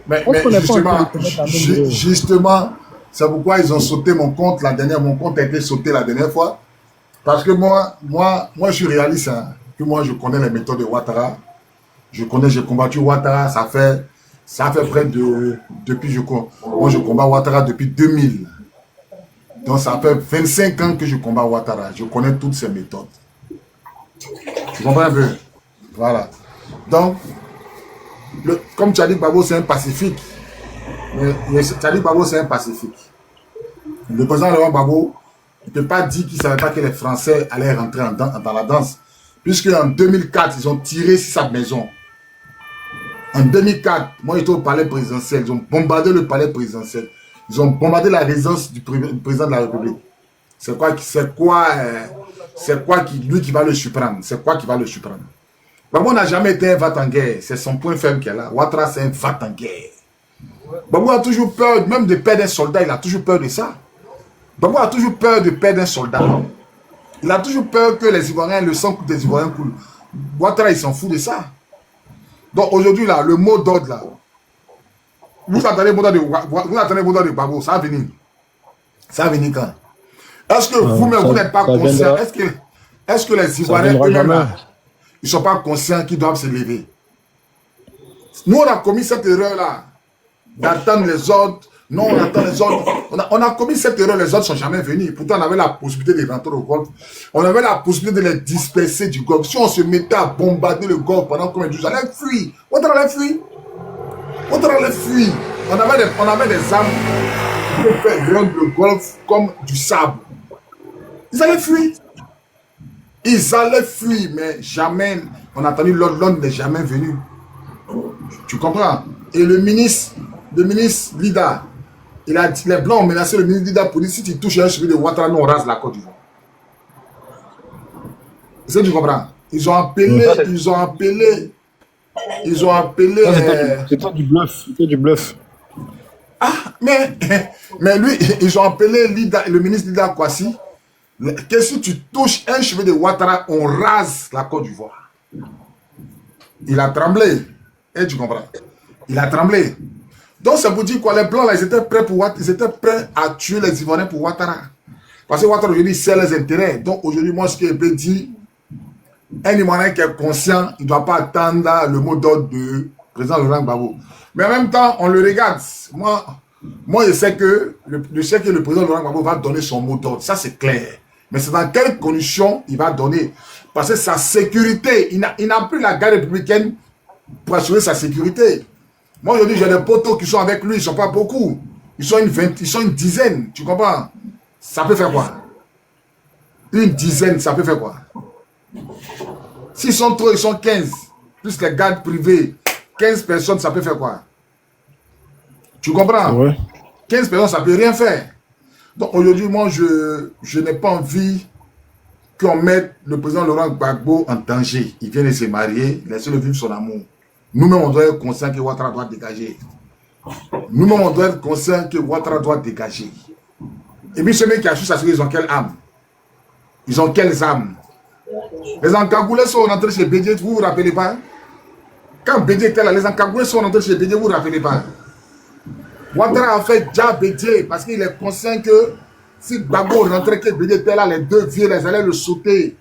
Mais, On se connaît pas encore justement, de connaître la même vidéo. justement, c'est pourquoi ils ont sauté mon compte la dernière. Mon compte a été sauté la dernière fois. Parce que moi, je suis réaliste. Hein, que moi, je connais les méthodes de Ouattara. J'ai combattu Ouattara. Ça fait près de. Moi, je combats Ouattara depuis 2000. Donc, ça fait 25 ans que je combats Ouattara. Je connais toutes ces méthodes. Tu comprends un peu? Voilà. Donc, comme Tchadi Babo, c'est un pacifique. Tchadi Babo, c'est un pacifique. Le président Laurent Gbagbo ne peut pas dire qu'il ne savait pas que les Français allaient rentrer dans la danse. Puisque en 2004, ils ont tiré sur sa maison. En 2004, moi j'étais au palais présidentiel. Ils ont bombardé le palais présidentiel. Ils ont bombardé la résidence du président de la République. C'est quoi lui qui va le surprendre? C'est quoi qui va le surprendre? Gbagbo n'a jamais été un vat en guerre. C'est son point faible qui est là. Ouattara, c'est un vat en guerre. Gbagbo a toujours peur, même de perdre un soldat, il a toujours peur de ça. Gbagbo a toujours peur de perdre un soldat. Il a toujours peur que les Ivoiriens, le sang des Ivoiriens coule. Ouattara, il s'en fout de ça. Donc aujourd'hui, là, le mot d'ordre, là, vous attendez le mot d'ordre de Gbagbo, ça va venir. Ça va venir quand? Est-ce que vous-même, vous n'êtes pas conscient? Est-ce que les Ivoiriens eux-mêmes, là, ils ne sont pas conscients qu'ils doivent se lever? Nous, on a commis cette erreur-là, d'attendre les ordres. Non, on attend les autres. On a commis cette erreur, les autres ne sont jamais venus. Pourtant, on avait la possibilité de rentrer au Golfe. On avait la possibilité de les disperser du Golfe. Si on se mettait à bombarder le Golfe pendant combien de jours, ils allaient fuir. Ouattara allait fuir. Ouattara allait fuir. On avait des armes qui pouvaient rendre le Golfe comme du sable. Ils allaient fuir. Ils allaient fuir, mais jamais. On a attendu l'ordre n'est jamais venu. Tu comprends? Et le ministre Lida, il a dit, les Blancs ont menacé le ministre Lida pour dire si tu touches un cheveu de Ouattara, nous on rase la Côte d'Ivoire. Est-ce que tu comprends? Ils ont appelé. C'était du bluff. C'était du bluff. Ah, mais lui, ils ont appelé le ministre Lida Kwasi. Que si tu touches un cheveu de Ouattara, on rase la Côte d'Ivoire. Il a tremblé. Et tu comprends? Il a tremblé. Donc, ça vous dit quoi? Les Blancs, là, ils étaient prêts à tuer les Ivoiriens pour Ouattara. Parce que Ouattara, aujourd'hui, c'est les intérêts. Donc, aujourd'hui, moi, ce que je peux dire, un Ivoirien qui est conscient, il ne doit pas attendre le mot d'ordre du président Laurent Gbagbo. Mais en même temps, on le regarde. Moi, je sais que le président Laurent Gbagbo va donner son mot d'ordre. Ça, c'est clair. Mais c'est dans quelles conditions il va donner? Parce que sa sécurité, il n'a plus la garde républicaine pour assurer sa sécurité. Moi, aujourd'hui, j'ai des potos qui sont avec lui, ils ne sont pas beaucoup. Ils sont une dizaine, tu comprends? Ça peut faire quoi? Une dizaine, ça peut faire quoi? S'ils sont trop, ils sont 15. Plus les gardes privés. 15 personnes, ça peut faire quoi? Tu comprends? Ouais. 15 personnes, ça ne peut rien faire. Donc aujourd'hui, moi, je n'ai pas envie qu'on mette le président Laurent Gbagbo en danger. Il vient de se marier, laissez-le vivre son amour. Nous-mêmes, on doit être conscient que Ouattara doit dégager. Nous-mêmes, on doit être conscient que Ouattara doit dégager. Et puis, ceux qui achètent ça, ils ont quelle âme? Ils ont quelles âmes? Les Encagoulés sont rentrés chez Bédié, vous vous rappelez pas? Quand Bédié était là, les Encagoulés sont rentrés chez Bédié, vous vous rappelez pas? Ouattara a fait déjà Bédié parce qu'il est conscient que si Gbagbo rentrait, que Bédié était là, les deux vieux, ils allaient le sauter.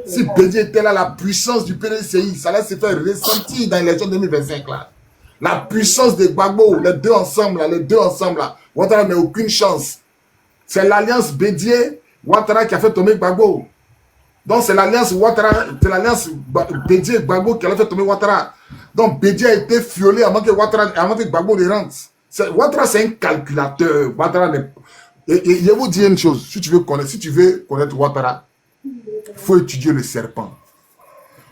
Si Bédié était là, la puissance du PDCI, ça allait se faire ressentir dans l'élection 2025 là. La puissance de Gbagbo, les deux ensemble là, Ouattara n'a aucune chance. C'est l'alliance Bédié, Ouattara qui a fait tomber Gbagbo. Donc c'est l'alliance Ouattara, c'est l'alliance Bédié Gbagbo qui a fait tomber Ouattara. Donc Bédié a été violé avant que Gbagbo ne rentre. Ouattara c'est un calculateur. Ouattara et je vais vous dire une chose, si tu veux connaître Ouattara, il faut étudier le serpent.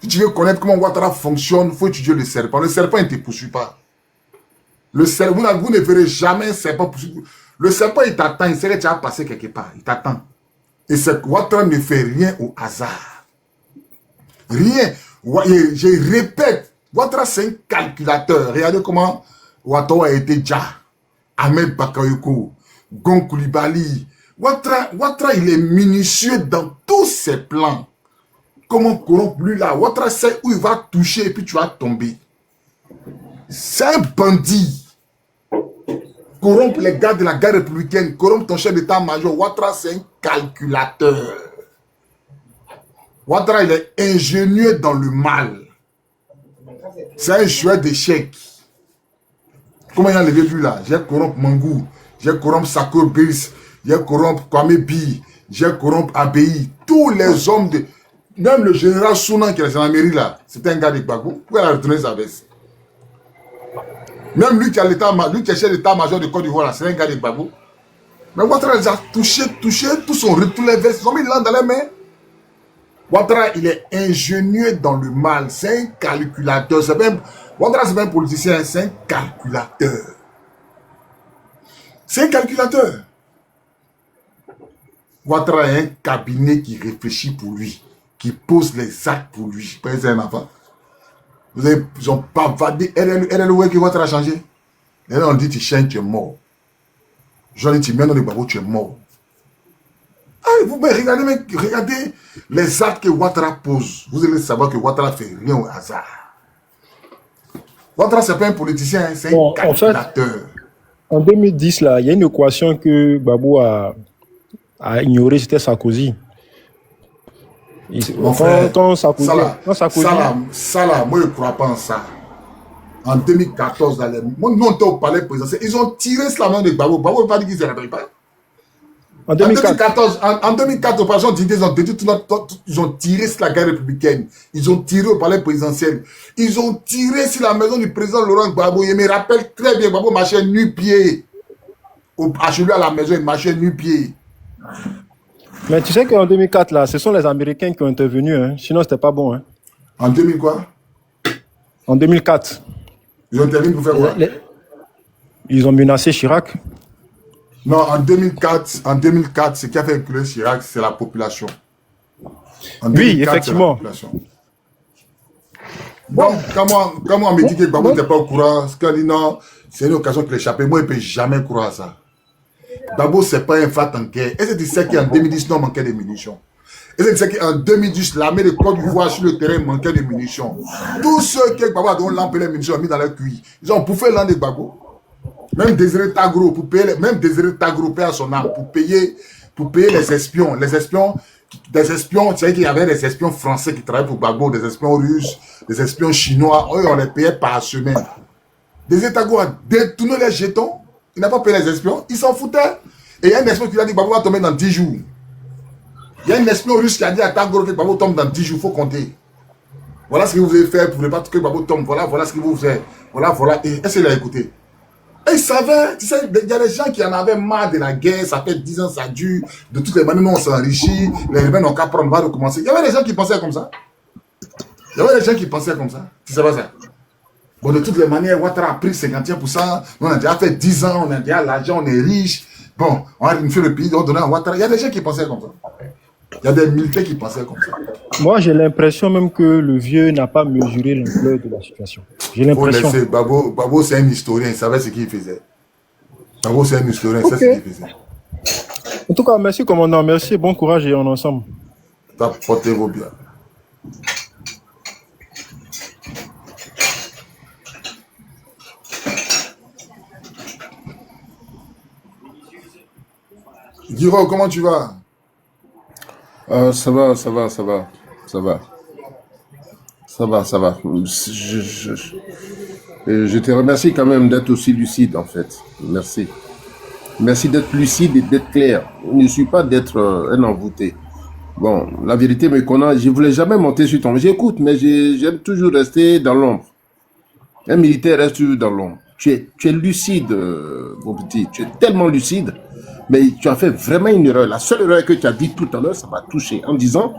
Si tu veux connaître comment Ouattara fonctionne, il faut étudier le serpent. Le serpent ne te poursuit pas. Le serpent, vous ne verrez jamais un serpent poursuivre. Le serpent, il t'attend, il sait que tu vas passer quelque part. Il t'attend. Et Ouattara ne fait rien au hasard. Rien. Je répète, Ouattara, c'est un calculateur. Regardez comment Ouattara a été déjà. Ahmed Bakayoko, Gon Coulibaly. Ouattara, il est minutieux dans tous ses plans. Comment corrompre lui là? Ouattara sait où il va toucher et puis tu vas tomber. C'est un bandit. Corrompre les gars de la guerre républicaine, corrompre ton chef d'état-major. Ouattara, c'est un calculateur. Ouattara, il est ingénieux dans le mal. C'est un joueur d'échecs. Comment il a levé lui là? J'ai corrompu Mangou, j'ai corrompu Sako Birs, j'ai corrompu Kwame Bi, j'ai corrompu Abei. Tous les hommes de. Même le général Sounan qui est dans la mairie là, c'était un gars de Gbagbo. Pourquoi il a retourné sa veste? Même lui qui a chef d'état-major de Côte d'Ivoire, c'est un gars de Gbagbo. Mais Ouattara, il a touché, tous son retour les vestes, ils ont mis l'an dans les mains. Ouattara, il est ingénieux dans le mal, c'est un calculateur. Ouattara, c'est pas un politicien, c'est un calculateur. C'est un calculateur. Ouattara est un cabinet qui réfléchit pour lui, qui pose les actes pour lui. C'est un enfant. Ils ont bavardé. RLOE qui Ouattara a changé. Et là, on dit, tu changes, tu es mort. J'en ai dit, maintenant, le babo, tu es mort. Ah, vous regardez les actes que Ouattara pose. Vous allez savoir que Ouattara ne fait rien au hasard. Ouattara, ce n'est pas un politicien, c'est un calculateur. En 2010, là, il y a une équation que Gbagbo a ignorée, c'était Sarkozy. Quand Sarkozy... Ça là, moi je ne crois pas en ça. En 2014, nous on était au palais présidentiel, ils ont tiré la main de Gbagbo. Gbagbo n'a pas dit qu'ils ne se rappellent pas. En 2014, opération Didier, ils ont tiré sur la guerre républicaine. Ils ont tiré au palais présidentiel. Ils ont tiré sur la maison du président Laurent Gbagbo. Je me rappelle très bien, Gbagbo marchait nu-pied. Chez lui à la maison, il marchait nu-pied. Mais tu sais qu'en 2004, là, ce sont les Américains qui ont intervenu. Hein. Sinon, c'était pas bon. Hein. En 2000 quoi? En 2004. Ils ont intervenu pour faire quoi? Ils ont menacé Chirac. Non, en 2004, ce qui a fait reculer Chirac, c'est la population. Oui, effectivement. Bon, comment on me dit que Gbagbo n'était pas au courant, ce qu'on dit non, c'est une occasion qu'il échappe. Moi, je ne peux jamais croire à ça. Gbagbo, ce n'est pas un fat en guerre. Est-ce que tu sais qu'en 2010, non, manquait de munitions? Est-ce que tu sais qu'en 2010, l'armée de Côte d'Ivoire sur le terrain manquait de munitions? Tous ceux qui Gbagbo a donné l'empêcher les munitions, ont mis dans leur cuir. Ils ont bouffé l'an de Gbagbo. Même Désiré Tagro, pour payer, à son âme, pour payer les espions. Les espions, tu sais qu'il y avait des espions français qui travaillaient pour Gbagbo, des espions russes, des espions chinois. Eux, on les payait par semaine. Désiré Tagro a détourné les jetons. Il n'a pas payé les espions. Il s'en foutait. Et il y a un espion qui a dit Gbagbo va tomber dans 10 jours. Il y a un espion russe qui a dit à Tagro que Gbagbo tombe dans 10 jours. Il faut compter. Voilà ce que vous devez faire pour ne pas que Gbagbo tombe. Voilà ce que vous faites. Voilà. Et est-ce qu'il a écouté? Et il savait, tu sais, il y a des gens qui en avaient marre de la guerre, ça fait 10 ans, ça dure, de toutes les manières, on s'enrichit, les rebelles n'ont qu'à prendre, on va recommencer. Il y avait des gens qui pensaient comme ça. Tu sais pas ça? Bon, de toutes les manières, Ouattara a pris 51%, on a déjà fait 10 ans, on a déjà l'argent, on est riche. Bon, on a fait le pays, on donne à Ouattara. Il y a des gens qui pensaient comme ça. Il y a des militaires qui pensaient comme ça. Moi, j'ai l'impression même que le vieux n'a pas mesuré l'ampleur de la situation. J'ai l'impression. Gbagbo, c'est un historien, il savait ce qu'il faisait. Gbagbo, c'est un historien, il sait ce qu'il faisait. En tout cas, merci, commandant. Merci, bon courage et on est ensemble. Portez-vous bien. Giro, comment tu vas? Ça va. Je te remercie quand même d'être aussi lucide, en fait. Merci. Merci d'être lucide et d'être clair. Je ne suis pas d'être un envoûté. Bon, la vérité me connaît. Je ne voulais jamais monter sur ton... J'écoute, mais j'aime toujours rester dans l'ombre. Un militaire reste toujours dans l'ombre. Tu es lucide, mon petit. Tu es tellement lucide. Mais tu as fait vraiment une erreur. La seule erreur que tu as dit tout à l'heure, ça m'a touché. En disant,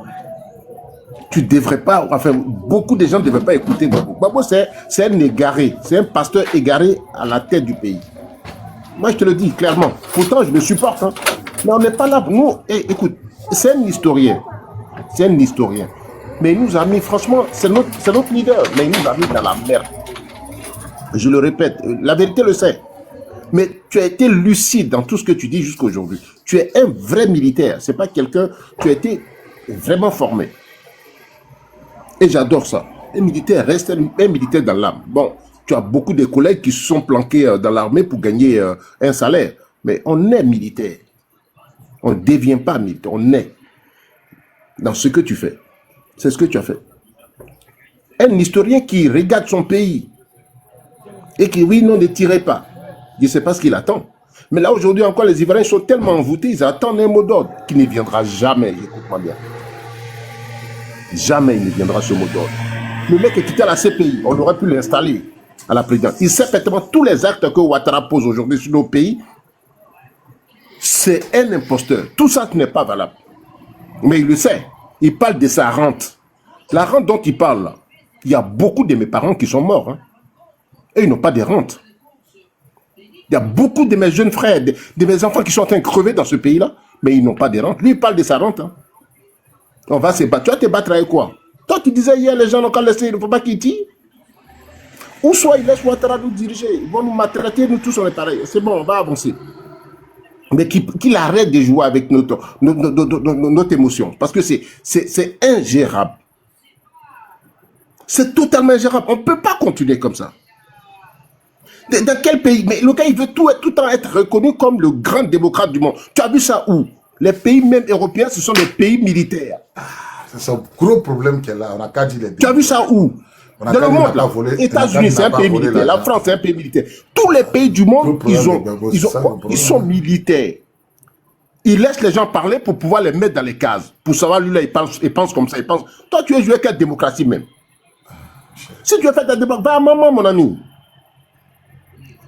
tu ne devrais pas, enfin, beaucoup de gens ne devraient pas écouter Gbagbo. Gbagbo, c'est un égaré. C'est un pasteur égaré à la tête du pays. Moi, je te le dis clairement. Pourtant, je le supporte. Hein. Mais on n'est pas là. Nous, écoute, c'est un historien. Mais il nous a mis, franchement, c'est notre leader. Mais il nous a mis dans la merde. Je le répète, la vérité le sait. Mais tu as été lucide dans tout ce que tu dis jusqu'à aujourd'hui. Tu es un vrai militaire. C'est pas quelqu'un... Tu as été vraiment formé. Et j'adore ça. Un militaire reste un militaire dans l'âme. Bon, Tu as beaucoup de collègues qui se sont planqués dans l'armée pour gagner un salaire. Mais on est militaire. On ne devient pas militaire. On est dans ce que tu fais. C'est ce que tu as fait. Un historien qui regarde son pays et qui, oui, non, ne tirez pas. Je ne sais pas ce qu'il attend. Mais là, aujourd'hui encore, les Ivoiriens sont tellement envoûtés, ils attendent un mot d'ordre qui ne viendra jamais. Écoute-moi bien. Jamais il ne viendra ce mot d'ordre. Le mec est quitté à la CPI. On aurait pu l'installer à la présidence. Il sait perfectement tous les actes que Ouattara pose aujourd'hui sur nos pays. C'est un imposteur. Tout ça n'est pas valable. Mais il le sait. Il parle de sa rente. La rente dont il parle, là, il y a beaucoup de mes parents qui sont morts. Hein, et ils n'ont pas de rente. Il y a beaucoup de mes jeunes frères, de mes enfants qui sont en train de crever dans ce pays-là, mais ils n'ont pas de rente. Lui, il parle de sa rente. Hein. On va se battre. Tu vas te battre avec quoi? Toi, tu disais hier, les gens n'ont qu'à laisser, il ne faut pas qu'ils tirent. Ou soit ils laissent Ouattara nous diriger. Ils vont nous maltraiter, nous tous on est pareil. C'est bon, on va avancer. Mais qu'il arrête de jouer avec notre émotion. Parce que c'est ingérable. C'est totalement ingérable. On ne peut pas continuer comme ça. Dans quel pays? Mais le gars, il veut tout le temps être reconnu comme le grand démocrate du monde. Tu as vu ça où? Les pays même européens, ce sont des pays militaires. C'est un gros problème qu'elle a. On a qu'à dire les deux. Tu as vu ça où? Dans le monde, là. États-Unis, c'est un pays militaire. La France, c'est un pays militaire. Tous les pays du monde, ils sont militaires. Ils laissent les gens parler pour pouvoir les mettre dans les cases. Pour savoir, lui, là, il pense comme ça. Il pense. Toi, tu es joué quelle démocratie même? Si tu veux faire ta démocratie, va à maman, mon ami.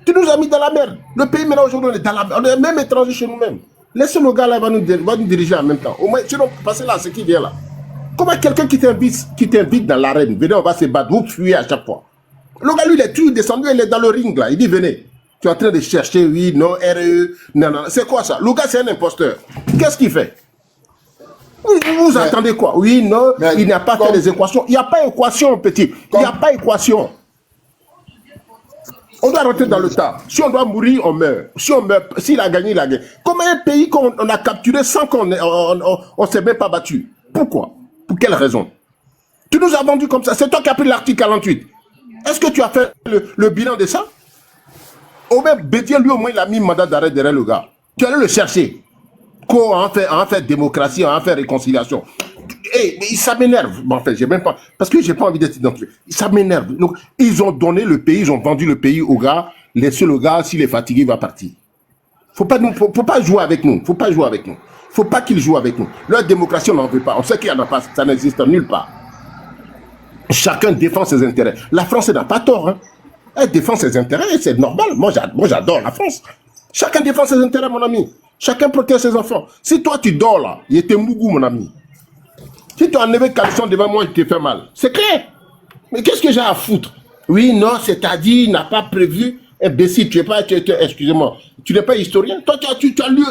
Tu nous as mis dans la merde. Le pays, maintenant, aujourd'hui, on est dans la merde. On est même étranger chez nous-mêmes. Laissez le gars là, va nous diriger en même temps. Au moins, sinon, passez là, c'est qui vient là. Comment quelqu'un qui t'invite dans l'arène, venez, on va se battre, vous fuyez à chaque fois. Le gars, lui, il est tué, descendu, il est dans le ring là. Il dit, venez. Tu es en train de chercher, oui, non, RE, non, non. C'est quoi ça? Le gars, c'est un imposteur. Qu'est-ce qu'il fait? Vous attendez quoi? Oui, non, il n'y a pas que des équations. Il n'y a pas d'équation, petit. Il n'y a pas d'équation. On doit rentrer dans le tas. Si on doit mourir, on meurt. Si on meurt, s'il a gagné, il a gagné. Comme un pays qu'on a capturé sans qu'on ne s'est même pas battu. Pourquoi? Pour quelle raison? Tu nous as vendu comme ça. C'est toi qui as pris l'article 48. Est-ce que tu as fait le bilan de ça? Au même Bédier, lui, au moins, il a mis mandat d'arrêt derrière le gars. Tu allais le chercher. Qu'on en fait démocratie, en fait réconciliation. Mais ça m'énerve. Bon, en fait, j'ai même pas. Parce que j'ai pas envie d'être identifié. Ça m'énerve. Donc, ils ont donné le pays, ils ont vendu le pays au gars. Laissez le gars, s'il est fatigué, il va partir. Faut pas jouer avec nous. Faut pas jouer avec nous. Faut pas qu'ils jouent avec nous. Leur démocratie, on n'en veut pas. On sait qu'il n'y en a pas. Ça n'existe nulle part. Chacun défend ses intérêts. La France n'a pas tort. Hein. Elle défend ses intérêts, c'est normal. Moi, j'adore la France. Chacun défend ses intérêts, mon ami. Chacun protège ses enfants. Si toi, tu dors là, il était mougou, mon ami. Si tu as enlevé caleçon devant moi, il te fait mal. C'est clair. Mais qu'est-ce que j'ai à foutre? Oui, non, c'est-à-dire, il n'a pas prévu. Imbécile, tu n'es pas, excusez-moi, tu n'es pas historien. Toi, tu as lu,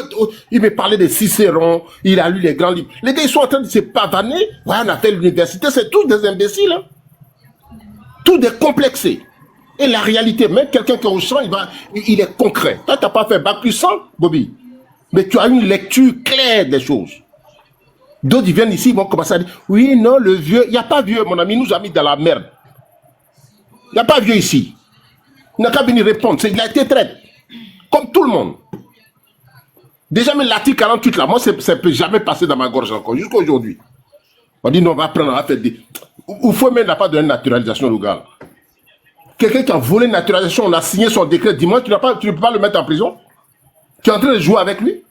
il me parlait de Cicéron, il a lu les grands livres. Les gars, ils sont en train de se pavaner. Ouais, on a fait l'université, c'est tous des imbéciles. Hein. Tous des complexés. Et la réalité, même quelqu'un qui est au champ, il est concret. Toi, tu n'as pas fait bac plus 100, Bobby. Mais tu as une lecture claire des choses. D'autres, ils viennent ici, ils vont commencer à dire, oui, non, le vieux, il n'y a pas vieux, mon ami, il nous a mis dans la merde. Il n'y a pas vieux ici. Il n'a qu'à venir répondre. Il a été traité. Comme tout le monde. Déjà, mais l'article 48, là, moi, ça ne peut jamais passer dans ma gorge encore, jusqu'à aujourd'hui. On dit, non, on va prendre, on va faire des... Ou faut même n'a pas donné naturalisation, le gars. Quelqu'un qui a volé naturalisation, on a signé son décret dimanche, tu ne peux pas le mettre en prison. Tu es en train de jouer avec lui.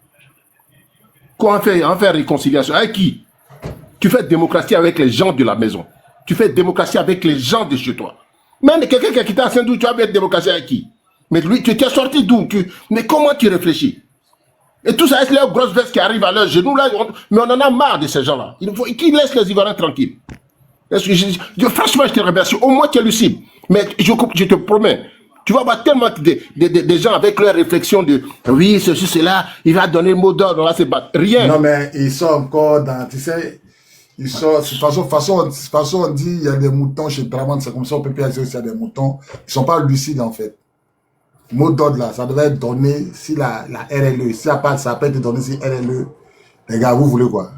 Quoi, on fait réconciliation avec qui? Tu fais démocratie avec les gens de la maison. Tu fais démocratie avec les gens de chez toi. Même quelqu'un qui a quitté à Saint-Doux, tu vas faire démocratie avec qui? Mais lui, tu t'es sorti d'où? Mais comment tu réfléchis? Et tout ça, c'est les grosses vestes qui arrivent à leurs genoux là. Mais on en a marre de ces gens-là. Il faut qu'ils laissent les Ivoiriens tranquilles. Franchement, je te remercie. Au moins, tu es lucide. Mais je te promets, tu vas avoir tellement des gens avec leur réflexion de oui, ceci, cela, il va donner le mot d'ordre, on va se battre. Rien. Non, mais ils sont encore dans, tu sais, ils sont, de façon, on dit, il y a des moutons chez Draman, c'est comme ça, on peut pas dire qu'il y a des moutons. Ils sont pas lucides, en fait. Le mot d'ordre, là, ça devait être donné si la RLE, si ça peut être donné si RLE. Les gars, vous voulez quoi?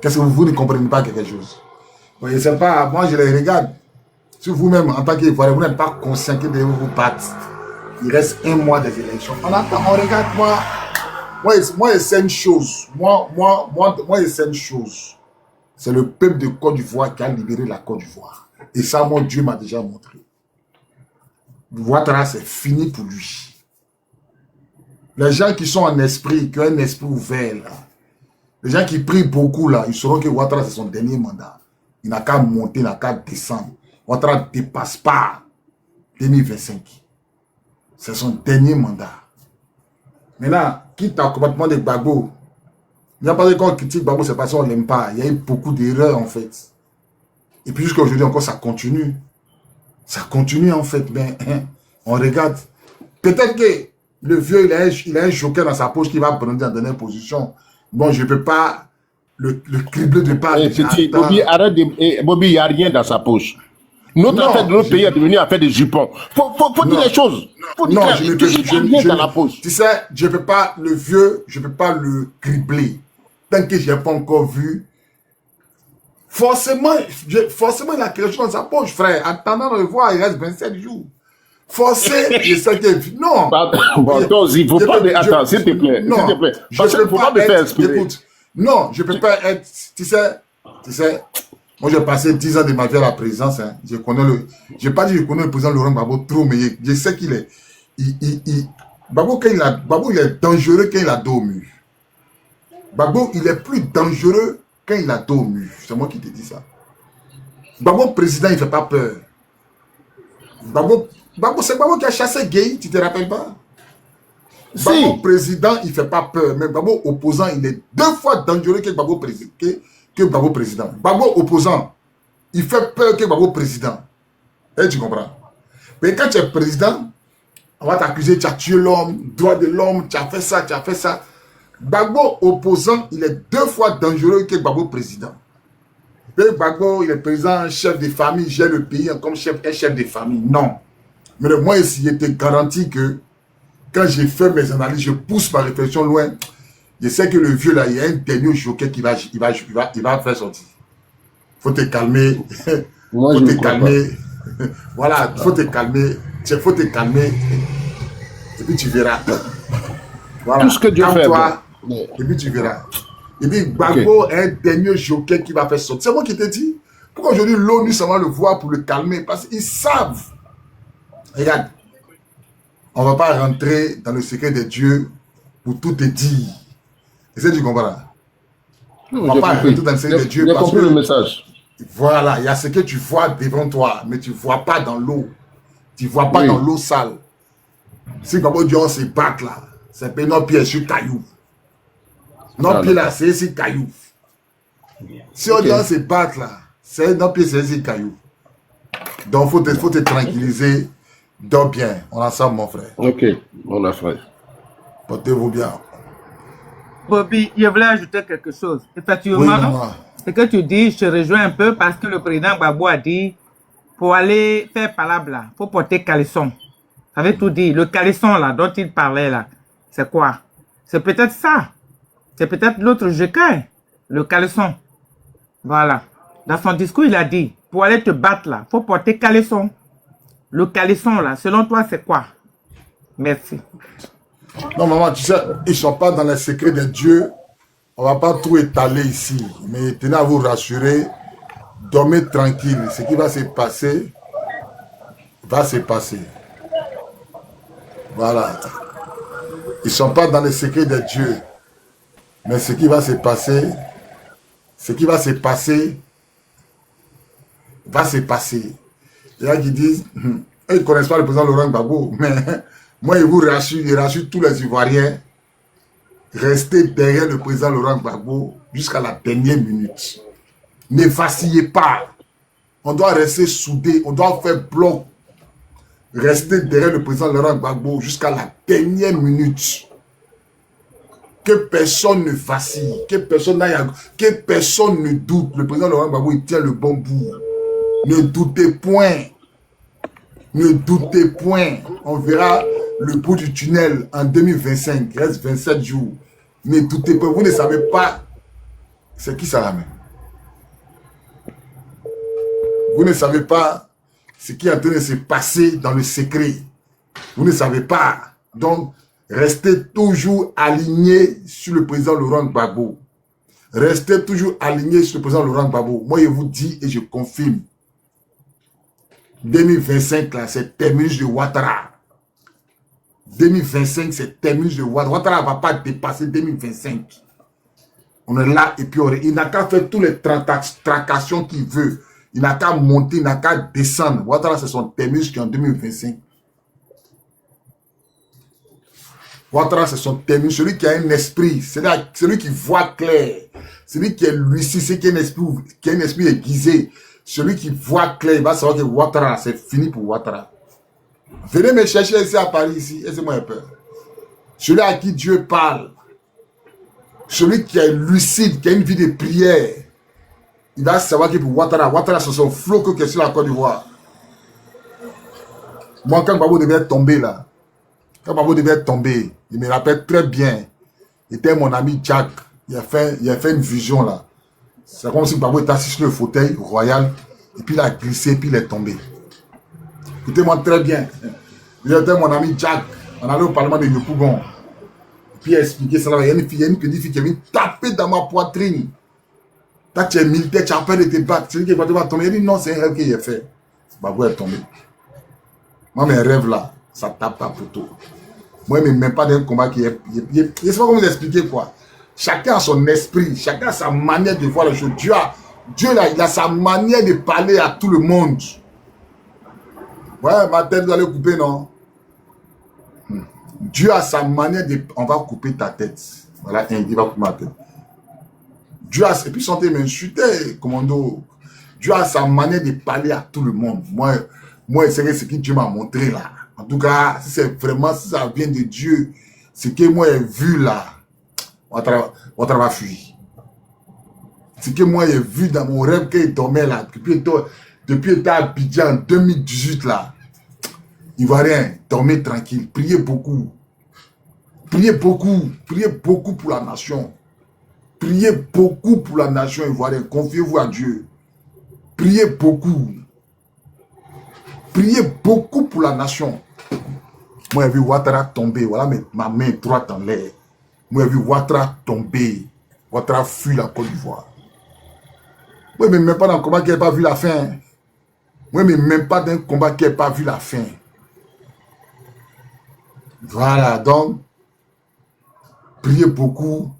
Qu'est-ce que vous ne comprenez pas quelque chose? Vous voyez, c'est pas, moi, je les regarde. Si vous-même, en tant qu'Ivoirien, vous n'êtes pas conscient que vous vous battez, il reste 1 mois des élections. On attend, on regarde, moi, c'est une chose. Moi, c'est une chose. C'est le peuple de Côte d'Ivoire qui a libéré la Côte d'Ivoire. Et ça, mon Dieu m'a déjà montré. Ouattara, c'est fini pour lui. Les gens qui sont en esprit, qui ont un esprit ouvert, là, les gens qui prient beaucoup, là, ils sauront que Ouattara, c'est son dernier mandat. Il n'a qu'à monter, il n'a qu'à descendre. Ouattara ne dépasse pas 2025. C'est son dernier mandat. Maintenant, quitte au combattement de Gbagbo, il n'y a pas de qu'on critique Gbagbo, c'est parce qu'on ne l'aime pas. Il y a eu beaucoup d'erreurs, en fait. Et puis jusqu'à aujourd'hui encore, ça continue. Ça continue, en fait. Mais on regarde. Peut-être que le vieux, il a un joker dans sa poche qui va prendre en dernière position. Bon, je ne peux pas le cribler de part. Bobby, arrête de... Bobby, il n'y a rien dans sa poche. Notre affaire de notre pays est devenue affaire de jupons. Faut dire les choses. Faut dire non, je ne peux dans la poche. Tu sais, je ne peux pas le vieux, je ne peux pas le cribler. Tant que je n'ai pas encore vu. Forcément, il a quelque chose dans sa poche, frère. Attendant de le voir, il reste 27 jours. Forcé, je sais que... Non. Bon, donc, il ne faut pas... Attends, s'il te plaît. Non, s'il te plaît. Parce qu'il ne faut pas me faire inspirer. Écoute, non, je ne peux pas être... Tu sais, moi j'ai passé 10 ans de ma vie à la présidence. Hein. Je connais le... Je n'ai pas dit que je connais le président Laurent Gbagbo trop, mais je sais qu'il est... Gbagbo, il est dangereux quand il a dos au mur. Gbagbo, il est plus dangereux quand il a dos au mur. C'est moi qui te dis ça. Gbagbo, président, il ne fait pas peur. Gbagbo, c'est Gbagbo qui a chassé Gueye, tu ne te rappelles pas? Gbagbo, si. Président, il ne fait pas peur. Mais Gbagbo, opposant, il est 2 fois dangereux que Gbagbo, président. Gbagbo, opposant, il fait peur que Gbagbo, président. Et tu comprends? Mais quand tu es président, on va t'accuser, tu as tué l'homme, droit de l'homme, tu as fait ça, tu as fait ça. Gbagbo, opposant, il est 2 fois dangereux que Gbagbo, président. Et Gbagbo, il est président, chef de famille, gère le pays comme chef de famille. Non. Mais moi, ici, il était garanti que quand j'ai fait mes analyses, je pousse ma réflexion loin. Je sais que le vieux, là, il y a un dernier joker qui va faire sortir. Faut te calmer. Moi, faut te calmer. Voilà, faut te calmer. Faut te calmer. Et puis tu verras. Voilà. Tout ce que Dieu fait. Toi, et puis tu verras. Et puis Gbagbo est un dernier joker qui va faire sortir. C'est moi qui t'ai dit. Pourquoi aujourd'hui l'ONU, ça va le voir pour le calmer? Parce qu'ils savent. Regarde. On ne va pas rentrer dans le secret de Dieu pour tout te dire. Essaye de comprendre. On ne va pas rentrer dans le secret de Dieu parce parce que... le message. Voilà, il y a ce que tu vois devant toi, mais tu ne vois pas dans l'eau. Tu ne vois pas dans l'eau sale. Si Gbagbo dit on se bat là, c'est pas nos pieds sur caillou. Nos pieds là, c'est ici caillou. Si on dit on se bat là, c'est nos pieds, c'est ici caillou. Donc faut te tranquilliser. Dors bien, on a ça mon frère. Ok, on a frère. Portez-vous bien. Bobby, je voulais ajouter quelque chose. Effectivement, Oui, ce que tu dis, je te rejoins un peu parce que le président Gbagbo a dit pour aller faire palabre là, il faut porter caleçon. Ça veut tout dire. Le caleçon là dont il parlait là, c'est quoi? C'est peut-être ça. C'est peut-être l'autre joker, le caleçon. Voilà. Dans son discours, il a dit, pour aller te battre là, il faut porter caleçon. Le caleçon là, selon toi, c'est quoi? Merci. Non, maman, tu sais, ils ne sont pas dans les secrets de Dieu. On ne va pas tout étaler ici. Mais tenez à vous rassurer. Dormez tranquille. Ce qui va se passer, va se passer. Voilà. Ils ne sont pas dans les secrets de Dieu. Mais ce qui va se passer, va se passer. Il y a qui disent, eux, ils ne connaissent pas le président Laurent Gbagbo, mais moi, il rassure tous les Ivoiriens, restez derrière le président Laurent Gbagbo jusqu'à la dernière minute. Ne vacillez pas. On doit rester soudés, on doit faire bloc. Restez derrière le président Laurent Gbagbo jusqu'à la dernière minute. Que personne ne vacille, que personne ne doute. Le président Laurent Gbagbo, il tient le bon bout. Ne doutez point. Ne doutez point. On verra le bout du tunnel en 2025. Il reste 27 jours. Ne doutez pas. Vous ne savez pas. C'est qui ça la main? Vous ne savez pas ce qui est en train de se passer dans le secret. Vous ne savez pas. Donc, restez toujours alignés sur le président Laurent Gbagbo. Restez toujours alignés sur le président Laurent Gbagbo. Moi, je vous dis et je confirme. 2025, là, c'est terminus de Ouattara. 2025, c'est terminus de Ouattara. Ouattara ne va pas dépasser 2025. On est là et puis il n'a qu'à faire tous les tracassions qu'il veut. Il n'a qu'à monter, il n'a qu'à descendre. Ouattara, c'est son terminus qui est en 2025. Ouattara, c'est son terminus. Celui qui a un esprit, celui qui voit clair, celui qui est lucide, celui qui a un esprit aiguisé, celui qui voit clair, il va savoir que Ouattara, c'est fini pour Ouattara. Venez me chercher ici à Paris, ici, laissez-moi peur. Celui à qui Dieu parle, celui qui est lucide, qui a une vie de prière, il va savoir que pour Ouattara, c'est son flot que sur la Côte d'Ivoire. Moi, quand Gbagbo devait tomber là, je me rappelle très bien, il était mon ami Jack, il a fait une vision là. C'est comme si Gbagbo était assis sur le fauteuil royal, et puis il a glissé, et puis il est tombé. Écoutez-moi très bien. Il était mon ami Jack, on allait au Parlement de Yopougon. Puis il a expliqué ça là, il y a une petite fille qui est venue taper dans ma poitrine. Toi, tu es militaire, tu as peur de te battre. Celui qui va tomber, il dit non, c'est un rêve qu'il a fait. Gbagbo est tombé. Moi, mes rêves là, ça tape pas pour tout. Moi, je ne même pas d'un combat qui est. Je ne sais pas comment vous expliquer quoi. Chacun a son esprit, chacun a sa manière de voir les choses. Dieu là, il a sa manière de parler à tout le monde. Ouais, ma tête doit le couper, non? Dieu a sa manière de. On va couper ta tête. Voilà, il va couper ma tête. Dieu a. Et puis, santé m'insulter, commando. Dieu a sa manière de parler à tout le monde. Moi, c'est ce que Dieu m'a montré là. En tout cas, si c'est vraiment, si ça vient de Dieu, ce que moi j'ai vu là, on va fuir. Ce que moi j'ai vu dans mon rêve qu'il dormait là, depuis qu'il était à Abidjan en 2018 là, Ivoirien, dormez tranquille, priez beaucoup. Priez beaucoup pour la nation. Priez beaucoup pour la nation ivoirienne, confiez-vous à Dieu. Priez beaucoup. Priez beaucoup pour la nation. Moi, j'ai vu Ouattara tomber. Voilà ma main droite en l'air. Moi, j'ai vu Ouattara tomber. Ouattara fuit la Côte d'Ivoire. Moi, mais même pas dans un combat qui n'a pas vu la fin. Moi, mais même pas dans un combat qui n'a pas vu la fin. Voilà, donc, priez beaucoup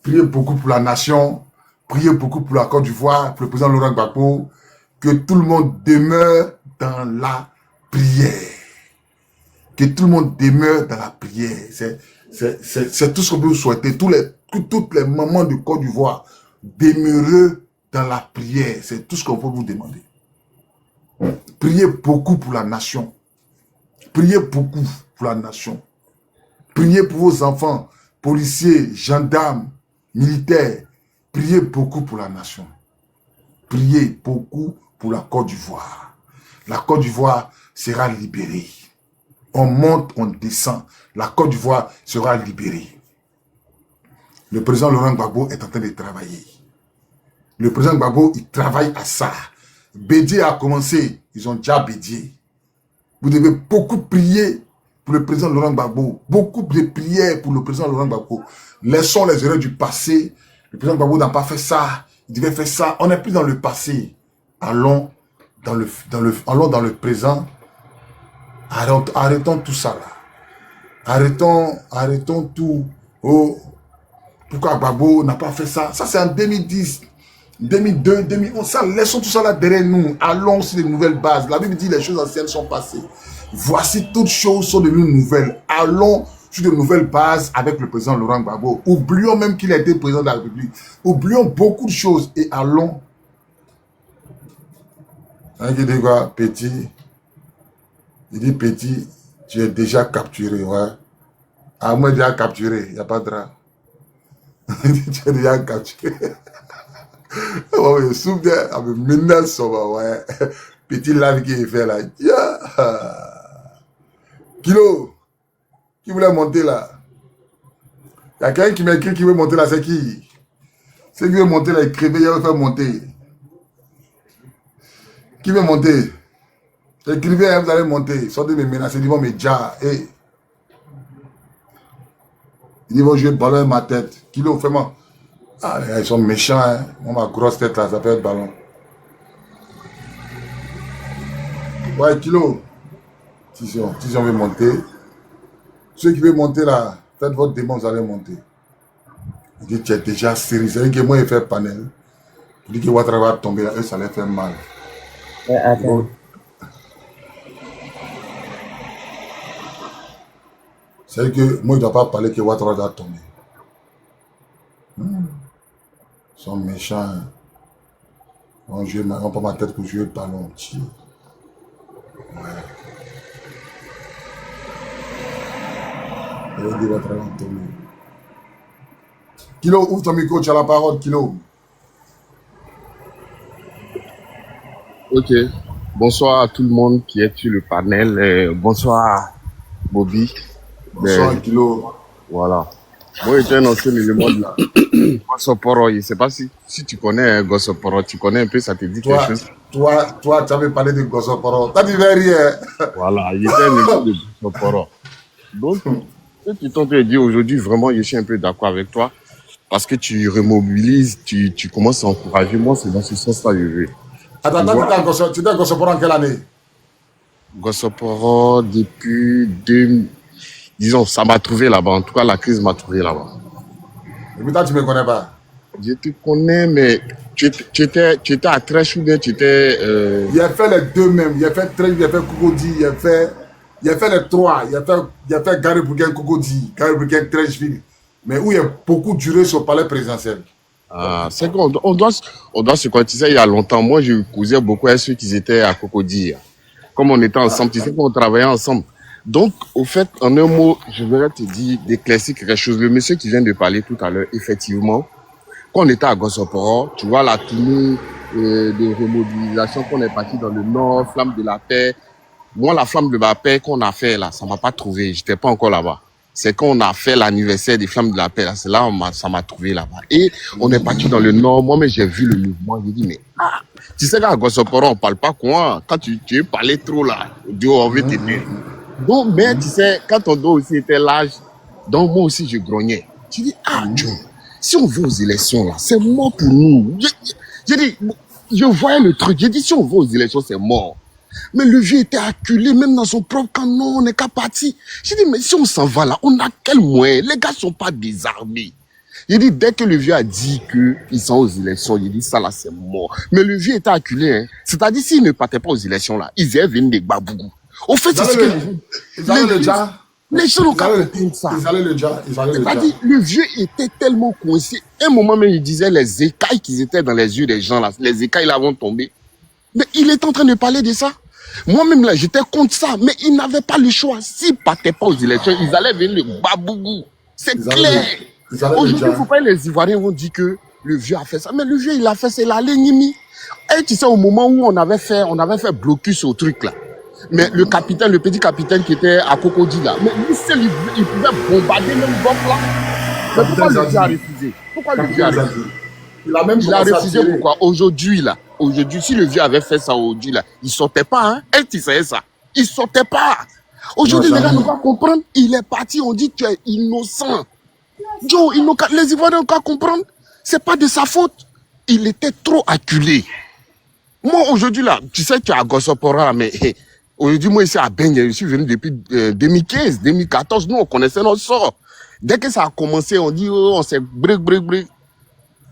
pour la nation. Priez beaucoup pour la Côte d'Ivoire, pour le président Laurent Gbagbo. Que tout le monde demeure dans la prière. Que tout le monde demeure dans la prière. C'est tout ce que vous souhaitez. Toutes les mamans de Côte d'Ivoire, demeurez dans la prière. C'est tout ce qu'on peut vous demander. Priez beaucoup pour la nation. Priez beaucoup pour la nation. Priez pour vos enfants, policiers, gendarmes, militaires. Priez beaucoup pour la nation. Priez beaucoup pour la Côte d'Ivoire. La Côte d'Ivoire sera libérée. On monte, on descend. La Côte d'Ivoire sera libérée. Le président Laurent Gbagbo est en train de travailler. Le président Gbagbo, il travaille à ça. Bédié a commencé. Ils ont déjà bédié. Vous devez beaucoup prier pour le président Laurent Gbagbo. Beaucoup de prières pour le président Laurent Gbagbo. Laissons les erreurs du passé. Le président Gbagbo n'a pas fait ça. Il devait faire ça. On n'est plus dans le passé. Allons dans le présent. Arrêtons tout ça là. Arrêtons tout. Oh, pourquoi Gbagbo n'a pas fait ça? Ça c'est en 2010, 2002, 2011. Ça, laissons tout ça là derrière nous. Allons sur de nouvelles bases. La Bible dit les choses anciennes sont passées. Voici toutes choses sont devenues nouvelles. Allons sur de nouvelles bases avec le président Laurent Gbagbo. Oublions même qu'il a été président de la République. Oublions beaucoup de choses et allons. Hein, il dit quoi, petit? Il dit, petit, tu es déjà capturé, ouais. Ah, moi, déjà capturé, il n'y a pas de drap. Il dit, tu es déjà capturé. Oh, je souviens, avec menace, ouais. Petit live qui est fait là. Yeah. Kilo, qui voulait monter là? Il y a quelqu'un qui m'a écrit qui veut monter là, c'est qui? C'est qui veut monter là, il crève, il veut faire monter. Qui veut monter? Écrivez, hein, vous allez monter. Sortez de me menacer, ils vont me dire, hey. Ils vont jouer le ballon dans ma tête. Kilo, fais-moi. Ah, les gars, ils sont méchants, hein. Moi, ma grosse tête là, ça peut être ballon. Ouais, Kilo. Si on veut monter, ceux qui veulent monter là, faites votre démon, vous allez monter. Il dit, tu es déjà sérieux. C'est-à-dire que moi, il fait panel. Il dit que Ouattara va tomber là, eux, ça leur fait mal. Attends. C'est-à-dire que moi, il ne doit pas parler que Ouattara doit tomber. Ils sont méchants. Hein. On prend ma tête pour jouer le ballon. Ouais. Il dit Ouattara va tomber. Kilo, ouvre ton micro, tu as la parole, Kilo. Ok. Bonsoir à tout le monde qui est sur le panel. Bonsoir, Bobby. Bonsoir, Kilo. Voilà. Moi, j'étais un ancien élément de Gossoporo. Je ne sais pas si tu connais Gossoporo. Tu connais un peu, ça te dit quelque chose? Toi, tu avais parlé de Gossoporo. T'as dit rien. Voilà, il était un élément de Gossoporo. Donc, ce que tu t'es dit aujourd'hui, vraiment, je suis un peu d'accord avec toi. Parce que tu remobilises, tu commences à encourager. Moi, c'est dans ce sens-là que je veux. Attends, tu étais à Gossoporo en quelle année? Gossoporo, depuis disons, ça m'a trouvé là-bas. En tout cas, la crise m'a trouvé là-bas. Et puis toi, tu ne me connais pas? Je te connais, mais tu étais à Trèche ou bien tu étais... Il a fait les deux mêmes. Il a fait Trèche, il a fait Cocody, il a fait les trois. Il a fait Gare-Bourguin, Cocody, Gare-Bourguin, Trècheville. Mais où il a beaucoup duré sur le palais présidentiel. Ah, c'est qu'on doit se connaître. Tu sais, il y a longtemps, moi, je causais beaucoup à ceux qui étaient à Cocody. Comme on était ensemble, tu sais qu'on travaillait ensemble. Donc, au fait, en un mot, je voudrais te dire, d'éclaircir quelque chose. Le monsieur qui vient de parler tout à l'heure, effectivement, quand on était à Gossoporo, tu vois la tournée de remobilisation qu'on est parti dans le nord, Flamme de la paix. Moi, la Flamme de la paix qu'on a fait là, ça m'a pas trouvé. J'étais pas encore là-bas. C'est quand on a fait l'anniversaire des Flammes de la paix là, c'est là ça m'a trouvé là-bas. Et on est parti dans le nord. Moi, mais j'ai vu le mouvement. J'ai dit mais tu sais qu'à Gossoporo on parle pas quoi. Quand tu parlais trop là, Dieu on veut t'aider. Donc, mais tu sais, quand ton dos aussi était large, donc moi aussi je grognais. Tu dis Dieu, si on va aux élections là, c'est mort pour nous. J'ai dit, je voyais le truc. J'ai dit si on va aux élections, c'est mort. Mais le vieux était acculé, même dans son propre camp. Non, on n'est qu'à partir. J'ai dit, mais si on s'en va là, on a quel moyen? Les gars sont pas désarmés. J'ai dit, dès que le vieux a dit qu'ils sont aux élections, il dit, ça là, c'est mort. Mais le vieux était acculé, hein. C'est-à-dire, s'il ne partait pas aux élections là, ils allaient venir des Babougou. Au fait, c'est ce que les gens n'ont qu'à comprendre ça. C'est-à-dire, le vieux était tellement coincé. Un moment même, il disait les écailles qui étaient dans les yeux des gens là, les écailles là vont tomber. Mais il est en train de parler de ça. Moi-même, là, j'étais contre ça. Mais ils n'avaient pas le choix. S'ils ne partaient pas aux élections, ils allaient venir le Babougou. C'est clair. Aujourd'hui, il ne faut pas que les Ivoiriens vont dire que le vieux a fait ça. Mais le vieux, il a fait, c'est la Lénimi. Et tu sais, au moment où on avait fait blocus au truc, là. Mais le capitaine, le petit capitaine qui était à Cocody, là. Mais lui seul, il pouvait bombarder même Bob, là. Mais pourquoi le vieux a refusé? Pourquoi le vieux a refusé? Il a refusé pourquoi? Aujourd'hui, si le vieux avait fait ça aujourd'hui, là, il sortait pas, hein. Et tu sais ça. Il sortait pas. Aujourd'hui, les gars n'ont pas comprendre. Il est parti, on dit que tu es innocent. Joe, les Ivoiriens n'ont pas comprendre. C'est pas de sa faute. Il était trop acculé. Moi, aujourd'hui, là, tu sais, tu es à Gossoporo, là, mais aujourd'hui, moi, ici à Bengue, je suis venu depuis 2015, 2014. Nous, on connaissait notre sort. Dès que ça a commencé, on dit, oh, on s'est bric.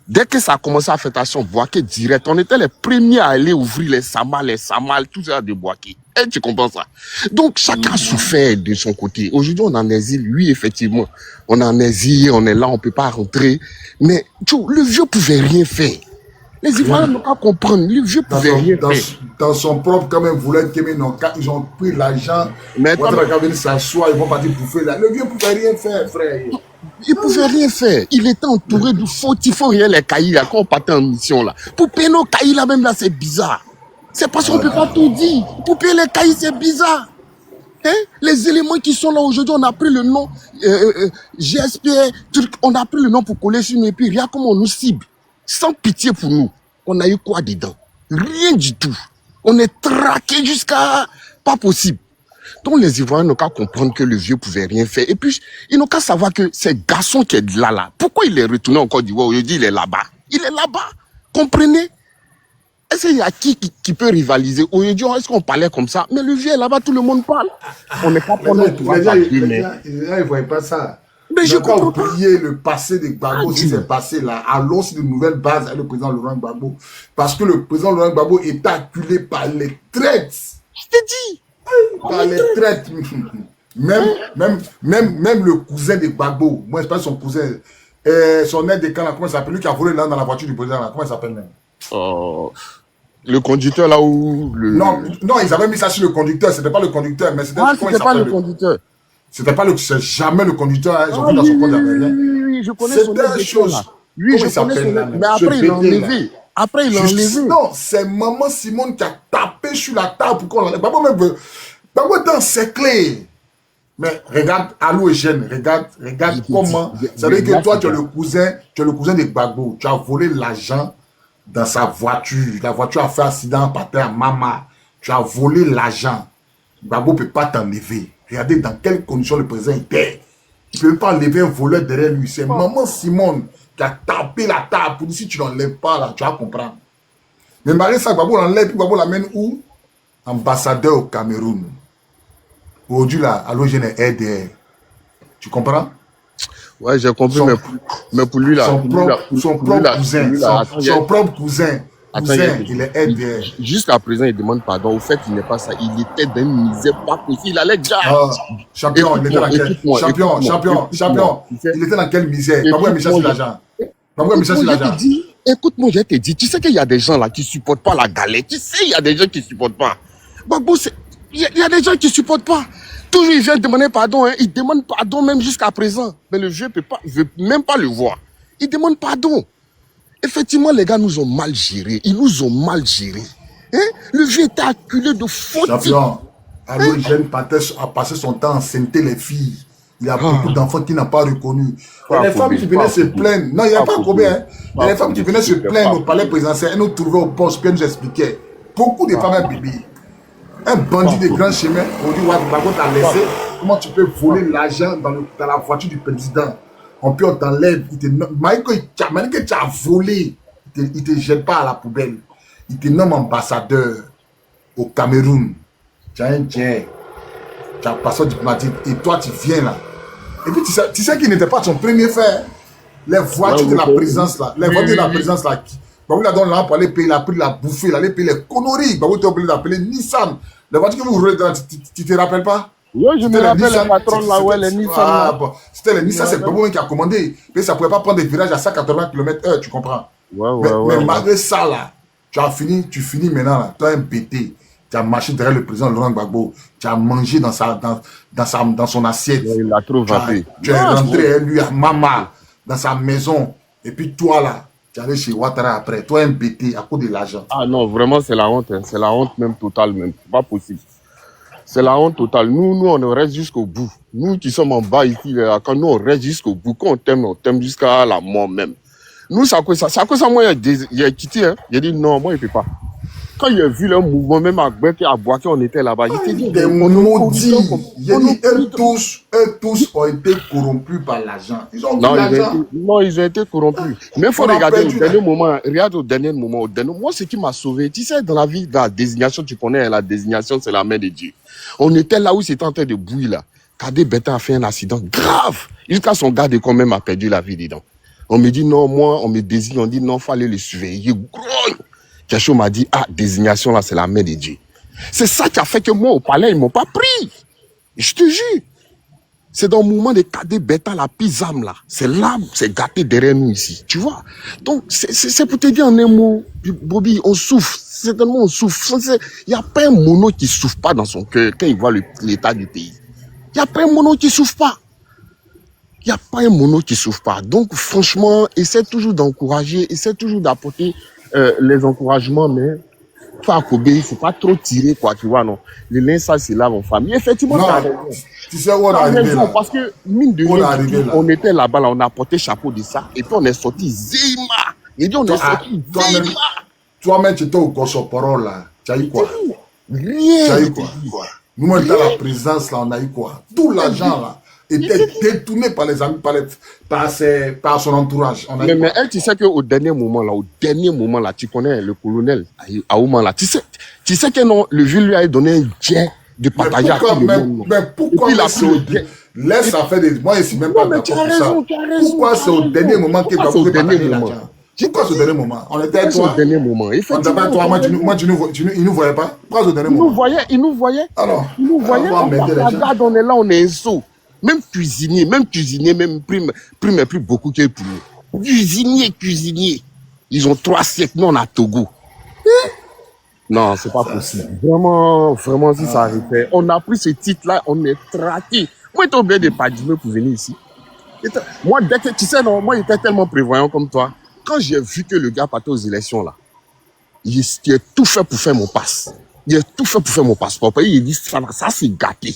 Dès que ça a commencé à faire attention, Boaké direct, on était les premiers à aller ouvrir les samal, tout ça de Boaké. Et tu comprends ça? Donc, chacun a souffert de son côté. Aujourd'hui, on est en exil. Oui, effectivement, on est en exil, on est là, on peut pas rentrer. Mais, le vieux pouvait rien faire. Les Ivoiriens n'ont pas comprendre. Le vieux pouvait rien faire. Dans son propre, quand même, voulait ils ont pris l'argent. Mais quand ils vont venir s'asseoir, ils vont partir bouffer là. Le vieux pouvait rien faire, frère. Il pouvait rien faire. Il était entouré de il faut rien les caillis là, quand on partait en mission là. Pour payer nos caillis là, même là, c'est bizarre. C'est parce qu'on peut pas tout dire. Pour payer les caillis, c'est bizarre. Hein? Les éléments qui sont là aujourd'hui, on a pris le nom, GSPR, on a pris le nom pour coller sur nous et puis regarde comment on nous cible. Sans pitié pour nous. On a eu quoi dedans? Rien du tout. On est traqué jusqu'à pas possible. Donc les Ivoiriens n'ont qu'à comprendre que le vieux pouvait rien faire. Et puis, ils n'ont qu'à savoir que ce garçon qui est là, pourquoi il est retourné en Côte d'Ivoire? Aujourd'hui, il est là-bas. Il est là-bas. Comprenez? Est-ce qu'il y a qui peut rivaliser? Aujourd'hui, est-ce qu'on parlait comme ça? Mais le vieux est là-bas, tout le monde parle. On n'est pas pour Les nous. gens, ils ne voyaient pas ça. Mais je Ils n'ont pas comprends pas. oublié le passé de Gbagbo, ce qui s'est passé là. Alors, c'est de nouvelles bases avec le président Laurent Gbagbo. Parce que le président Laurent Gbagbo est acculé par les traites. Je t'ai dit. Par les traites. Même le cousin de Gbagbo, moi je sais pas son cousin, son aide de camp, là, comment il s'appelle? Lui qui a volé là dans la voiture du président, là, comment il s'appelle même? Le conducteur là où le... Non, ils avaient mis ça sur le conducteur, c'était pas le conducteur, mais c'était Ah, comment il c'était pas s'appelle? le conducteur. C'était pas c'est jamais le conducteur, hein, ils ont Ah vu dans oui, son compte oui, aérien. oui, je connais son C'était aide de chose. camp, là. Oui, Comment je il connais s'appelle son là, aide. même? Mais Ce après, il l'a bébé, là. enlevé. Après, il l'a enlevé. Non, c'est maman Simone qui a tapé sur la table pour qu'on l'enlève. Gbagbo même veut. Gbagbo est encerclé. Mais regarde, Alou et Jeanne, regarde comment. Ça veut dire que toi, tu es le cousin de Gbagbo. Tu as volé l'argent dans sa voiture. La voiture a fait accident par terre à Mama. Tu as volé l'argent. Gbagbo ne peut pas t'enlever. Regardez dans quelles conditions le président était. Il ne peut même pas enlever un voleur derrière lui. C'est maman Simone qui a tapé la table pour dire si tu ne l'enlèves pas, là, tu vas comprendre. Mais malgré ça, Gbagbo l'enlève, puis Gbagbo l'amène où? Ambassadeur au Cameroun. Aujourd'hui, là, Alou Jeune est RDR. Tu comprends? Ouais, j'ai compris, Son- mais pour lui là. Son pour lui, là, propre cousin. attends, Son propre cousin. attends, Il est RDR. jusqu'à présent, il demande pardon. Au fait, il n'est pas ça. Il était dans une misère pas possible. Il allait déjà. Ah, champion, il était dans quel... Écoute-moi, Champion. Tu sais, Il était dans quelle misère? Gbagbo a mis ça sur l'argent. Gbagbo a mis ça sur l'argent. Écoute-moi, je te dis, tu sais qu'il y a des gens là qui supportent pas la galère. Tu sais, il y a des gens qui supportent pas. Gbagbo, il y a des gens qui supportent pas. Toujours, il vient demander pardon, hein. Il demande pardon même jusqu'à présent. Mais le vieux veut même pas le voir. Il demande pardon. Effectivement, les gars nous ont mal gérés. Ils nous ont mal gérés. Hein? Le vieux était acculé de faute. Champion, Alou Jeune a passé son temps à enceinter les filles. Il y a beaucoup d'enfants qui n'ont pas reconnu. Il y a des femmes qui venaient se plaindre. Non, il n'y a pas combien. Hein. Il y a des femmes qui venaient se plaindre au palais présidentiel. Elles nous trouvaient au poste, puis elles nous expliquaient. Beaucoup de femmes, un bébé. Un bandit de grand chemin, on dit, Gbagbo t'a laissé. Comment tu peux voler l'argent dans la voiture du président? On peut, on t'enlève. Malgré que tu as volé, il ne te jette pas à la poubelle. Il te nomme ambassadeur au Cameroun. Tu as un jet. Tu as un passeport diplomatique. Et toi, tu viens là. Et puis, tu sais qu'il n'était pas son premier fait. Les voitures de la présidence là. Les voitures de la présidence là. Gbagbo l'a donné là pour aller payer, il a pris la bouffée, il allait payer les conneries. Gbagbo était obligé d'appeler Nissan. Les voitures que vous roulez dedans, tu te rappelles pas? Oui, je me rappelle les patrons là, ouais, les Nissan. Ah, bon. C'était les Nissan, c'est Gbagbo qui a commandé. Mais ça ne pouvait pas prendre des virages à 180 km/h, tu comprends? Mais malgré ça là, tu finis maintenant là, tu as un BT. Tu as marché derrière le président Laurent Gbagbo. Tu as mangé dans son assiette. Il a trop vapé. Tu es rentré, lui, à Mama, dans sa maison. Et puis toi là, tu allais chez Ouattara après. Toi, un BT à cause de l'argent. Ah non, vraiment, c'est la honte. Hein. C'est la honte même totale même. C'est pas possible. C'est la honte totale. Nous, on reste jusqu'au bout. Nous qui sommes en bas ici, là, quand nous, on reste jusqu'au bout. Quand on t'aime jusqu'à la mort même. Nous, c'est à cause ça. C'est à cause ça, moi, il y a quitté, hein. Il a dit non, moi, il ne peut pas. Quand il a vu le mouvement, même à Gbek et à Boaké, on était là-bas. Il s'est dit, des maudits. Il a dit, eux tous ont été corrompus par l'argent. Ils ont vu l'argent. Non, ils ont été corrompus. Mais il faut regarder au dernier moment. Regarde au dernier moment. Moi, ce qui m'a sauvé, tu sais, dans la vie, dans la désignation, tu connais, la désignation, c'est la main de Dieu. On était là où c'était en train de bouillir, là. Kadé Beta a fait un accident grave. Jusqu'à son gars de quand même a perdu la vie dedans. On me dit non, moi, on me désigne, on dit non, fallait le surveiller. Quelque chose m'a dit, ah, désignation là, c'est la main de Dieu. C'est ça qui a fait que moi, au palais, ils m'ont pas pris. Je te jure. C'est dans le moment de Kadé Beta, la pisame là. C'est là, c'est gâté derrière nous ici. Tu vois? Donc, c'est pour te dire en un mot, Bobby, on souffre. Certainement, on souffre. Il n'y a pas un mono qui souffre pas dans son cœur quand il voit l'état du pays. Il n'y a pas un mono qui souffre pas. Il n'y a pas un mono qui souffre pas. Donc, franchement, essaie toujours d'encourager, essaie toujours d'apporter les encouragements, mais pas obéir, c'est pas trop tiré, quoi, tu vois, non. Les linges, ça, c'est là, mon famille. Effectivement, t'as raison. Tu sais où on est arrivé là? Parce que, mine de rien, on était là-bas, là, on a porté chapeau de ça, et puis on est sorti Zima. Il dit, on est sorti Zima. Toi-même, tu étais au Kosoporol, là. Tu as eu quoi? Tu Rien as eu n'était dit. quoi? Nous, on était à la présidence, là, on a eu quoi? Tout l'argent, là, était détourné par les amis, par son entourage. On a eu Mais quoi? elle, tu sais qu'au dernier moment, là, tu connais le colonel Aouma, là. Tu sais que non, le vieux lui a donné un jet de Mais partager à tout pourquoi, le monde. non. mais Et pourquoi puis, il a laisser pris au le jet. laisse ça faire des. Moi, je ne suis même pas Non, mais tu d'accord as pour ça. raison, tu as raison. Pourquoi c'est au dernier moment qu'il Pourquoi doit c'est au dernier partager moment? l'argent? Pourquoi c'est au dernier moment? On était avec C'est au toi. dernier moment. On t'appelle Effectivement, toi. Moi, tu as raison. il nous voyait pas. Pourquoi c'est au dernier Il nous moment? voyait, il nous voyait. Alors, Il nous voyait, on va on embêter les gens. regarde, on est là, on est un saut. Même cuisinier, même prime plus beaucoup que pour nous. Cuisinier. Ils ont 3 siècles, nous on a Togo. Non, c'est pas possible. Vraiment, si ça arrivait. On a pris ce titre-là, on est traqué. Moi, j'étais obligé de pas dire pour venir ici. Moi, dès que, tu sais, non, moi, j'étais tellement prévoyant comme toi. Quand j'ai vu que le gars partait aux élections, là, il a tout fait pour faire mon passe. Il a tout fait pour faire mon passeport. Puis il dit, ça c'est gâté.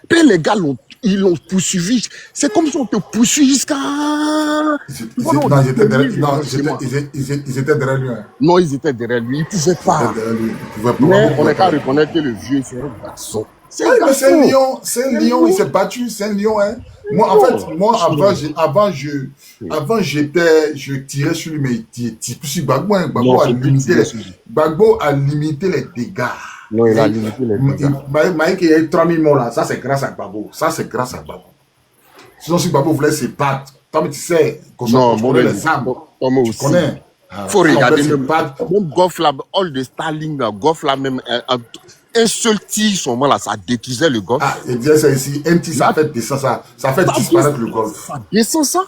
Puis les gars, ils l'ont poursuivi. C'est comme si on te poursuit jusqu'à... Ils étaient derrière lui. Hein. Non, ils étaient derrière lui. Ils ne pouvaient Ils pas. étaient derrière lui. Ils pouvaient pas. Mais on n'est qu'à reconnaître que le vieux, c'est un garçon. C'est Oui, un mais c'est un garçon. lion, il s'est battu, c'est un lion, hein. Moi, en fait, avant, je tirais sur lui, mais il tire plus sur Gbagbo, hein. Non, c'est plus Gbagbo a limité les dégâts. Non, il a limité les dégâts. Mike, il y a eu 3000 morts là, ça c'est grâce à Gbagbo. Sinon, si Gbagbo voulait se battre, toi, tu sais, Non, tu moi, connais mais les armes, moi tu aussi. connais. Faut Si on regarder voulait se même battre, Goff là, all de Starling là, Goff là même, un seul tir, seulement là, ça détruisait le Goff. il disait ça ici, un petit, ça fait descendre ça, ça fait disparaître le golf. Ça descend ça.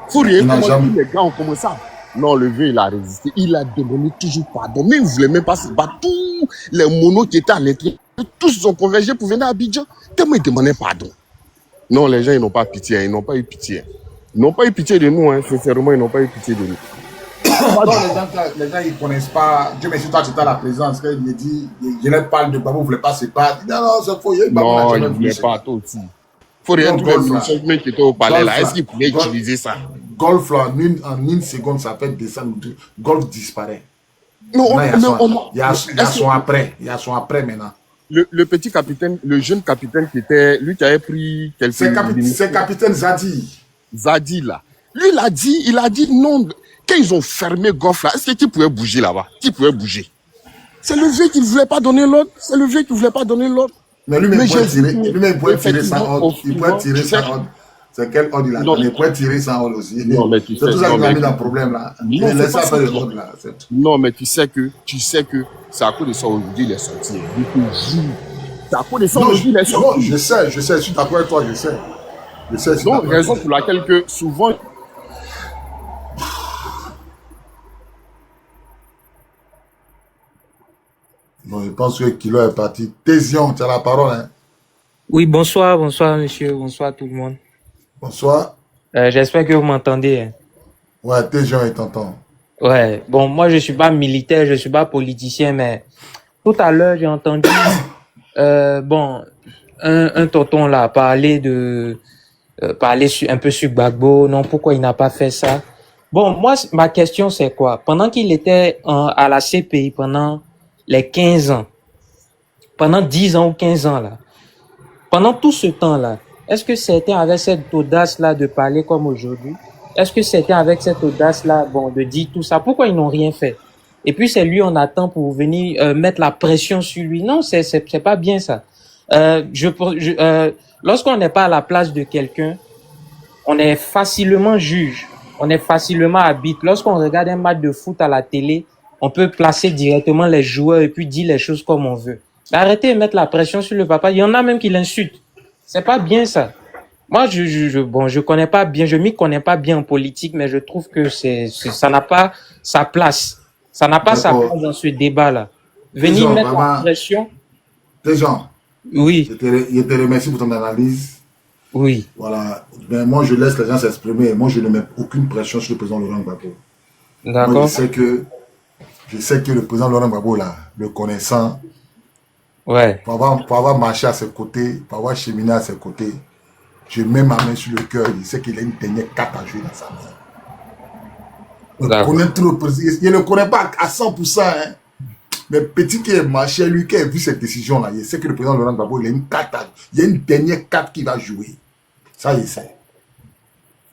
Faut rien Il n'a comment jamais- dire, les gars ont commencé à... Non, le vieux, il a résisté. Il a demandé toujours pardon. Mais il ne voulait même pas se battre. Tous les monos qui étaient à l'intérieur, tous ont convergé pour venir à Abidjan. Tellement ils demandaient pardon. Non, les gens, ils n'ont pas pitié. Ils n'ont pas eu pitié. Ils n'ont pas eu pitié de nous. Hein. Sincèrement, ils n'ont pas eu pitié de nous. Non, les gens, ils ne connaissent pas. Dieu merci, toi, tu étais à la présidence. Quand il me dit, je ne parle de Gbagbo, vous ne voulez pas se battre. Il dit, non, c'est faux. Non, ils ne voulaient pas, toi aussi. Faut rien Non, tous les Golf, là. ministres même qui étaient au palais là. Golf, Est-ce qu'ils pouvaient Golf. utiliser ça? Golf, là, en une seconde, ça fait descendre. Golf disparaît. Non, Maintenant, il y a son après. Il y a son après maintenant. le petit capitaine, le jeune capitaine qui était, lui qui avait pris quelques C'est capitaine Zadi. Zadi là. Lui, il a dit non. Quand ils ont fermé Goff là, est-ce que tu pouvais bouger là-bas? Tu pouvais bouger. C'est le vieux qui ne voulait pas donner l'ordre. Mais lui-même, Mais il pouvait j'ai tirer. vu, Lui-même, il pouvait tirer effectivement, sans ordre. Il pouvait tirer tu sais- sans ordre. C'est quel ordre il a Non. donné? Il pouvait tirer sans ordre aussi. Non, mais tu C'est sais- tout ça non, qui a mais- mis dans le problème là. Non, Il c'est laisse pas faire ça. le ordre là. C'est tout. Non, mais tu sais que c'est à cause de ça aujourd'hui il est sorti. Il te jure. C'est à cause de ça Non, aujourd'hui il est sorti. je sais, je suis d'accord avec toi, je sais. Je sais, je suis Donc, d'accord. raison pour laquelle que souvent, Bon, je pense que Kilo est parti. Tésion, tu as la parole. Hein. Oui, bonsoir monsieur, bonsoir tout le monde. Bonsoir. J'espère que vous m'entendez. Hein. Ouais, Tésion, il t'entend. Ouais, bon, moi je suis pas militaire, je suis pas politicien, mais tout à l'heure j'ai entendu, bon, un tonton là parler un peu sur Gbagbo, non, pourquoi il n'a pas fait ça. Bon, moi, ma question c'est quoi? Pendant qu'il était à la CPI, pendant les 15 ans, pendant 10 ans ou 15 ans là, pendant tout ce temps-là, est-ce que c'était avec cette audace-là de parler comme aujourd'hui? Est-ce que c'était avec cette audace-là, bon, de dire tout ça? Pourquoi ils n'ont rien fait? Et puis c'est lui on attend pour venir mettre la pression sur lui. Non, c'est pas bien ça. Lorsqu'on n'est pas à la place de quelqu'un, on est facilement juge, on est facilement arbitre. Lorsqu'on regarde un match de foot à la télé, on peut placer directement les joueurs et puis dire les choses comme on veut. Arrêtez de mettre la pression sur le papa. Il y en a même qui l'insultent. C'est pas bien ça. Moi, je connais pas bien, je m'y connais pas bien en politique, mais je trouve que ça n'a pas sa place. Ça n'a pas sa D'accord. place dans ce débat-là. Venir Gens, mettre la vraiment, pression. Tésion, Oui, je te remercie pour ton analyse. oui. Voilà. Ben, moi, je laisse les gens s'exprimer. Moi, je ne mets aucune pression sur le président Laurent Gbagbo. Moi, D'accord. je sais que le président Laurent Gbagbo, là, le connaissant, Ouais. pour avoir marché à ses côtés, pour avoir cheminé à ses côtés, je mets ma main sur le cœur. Je sais qu'il a une dernière carte à jouer dans sa main. Je D'accord. connais trop le président. Je ne le connais pas à 100%. Hein. Mais petit qui est marché, lui qui a vu cette décision-là, il sait que le président Laurent Gbagbo, il a une carte, il y a une dernière carte qui va jouer. Ça, il sait.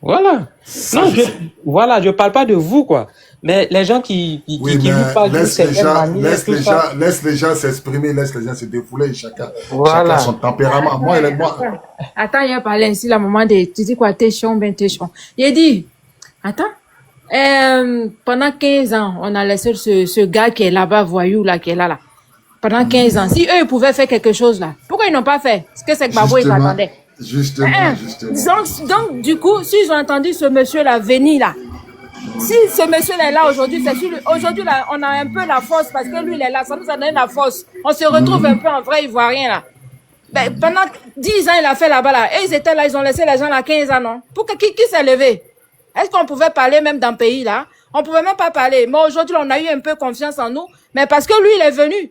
Voilà. Ça, Non, je sais. voilà, je parle pas de vous, quoi. Mais les gens qui Oui, vous mais parlent d'une certaine manière, tout ça. laisse les gens s'exprimer, laisse les gens se défouler, chacun Voilà. son tempérament. Attends, il a parlé ainsi, la maman de, tu dis quoi, t'es chiant, ben t'es chiant. Il a dit, attends, pendant 15 ans, on a laissé ce gars qui est là-bas, voyou, là, qui est là. Pendant 15 ans. Si eux, ils pouvaient faire quelque chose, là, pourquoi ils n'ont pas fait? Parce que c'est que Gbagbo, ils attendaient. Justement. Donc, du coup, s'ils ont entendu ce monsieur-là venir, là, si ce monsieur-là est là aujourd'hui, c'est sûr, aujourd'hui, là, on a un peu la force parce que lui, il est là, ça nous a donné la force. On se retrouve un peu en vrai Ivoirien, là. Ben, pendant 10 ans, il a fait là-bas, là. Et ils étaient là, ils ont laissé les gens là 15 ans, non? Qui s'est levé? Est-ce qu'on pouvait parler même dans le pays, là? On pouvait même pas parler. Mais aujourd'hui, on a eu un peu confiance en nous. Mais parce que lui, il est venu.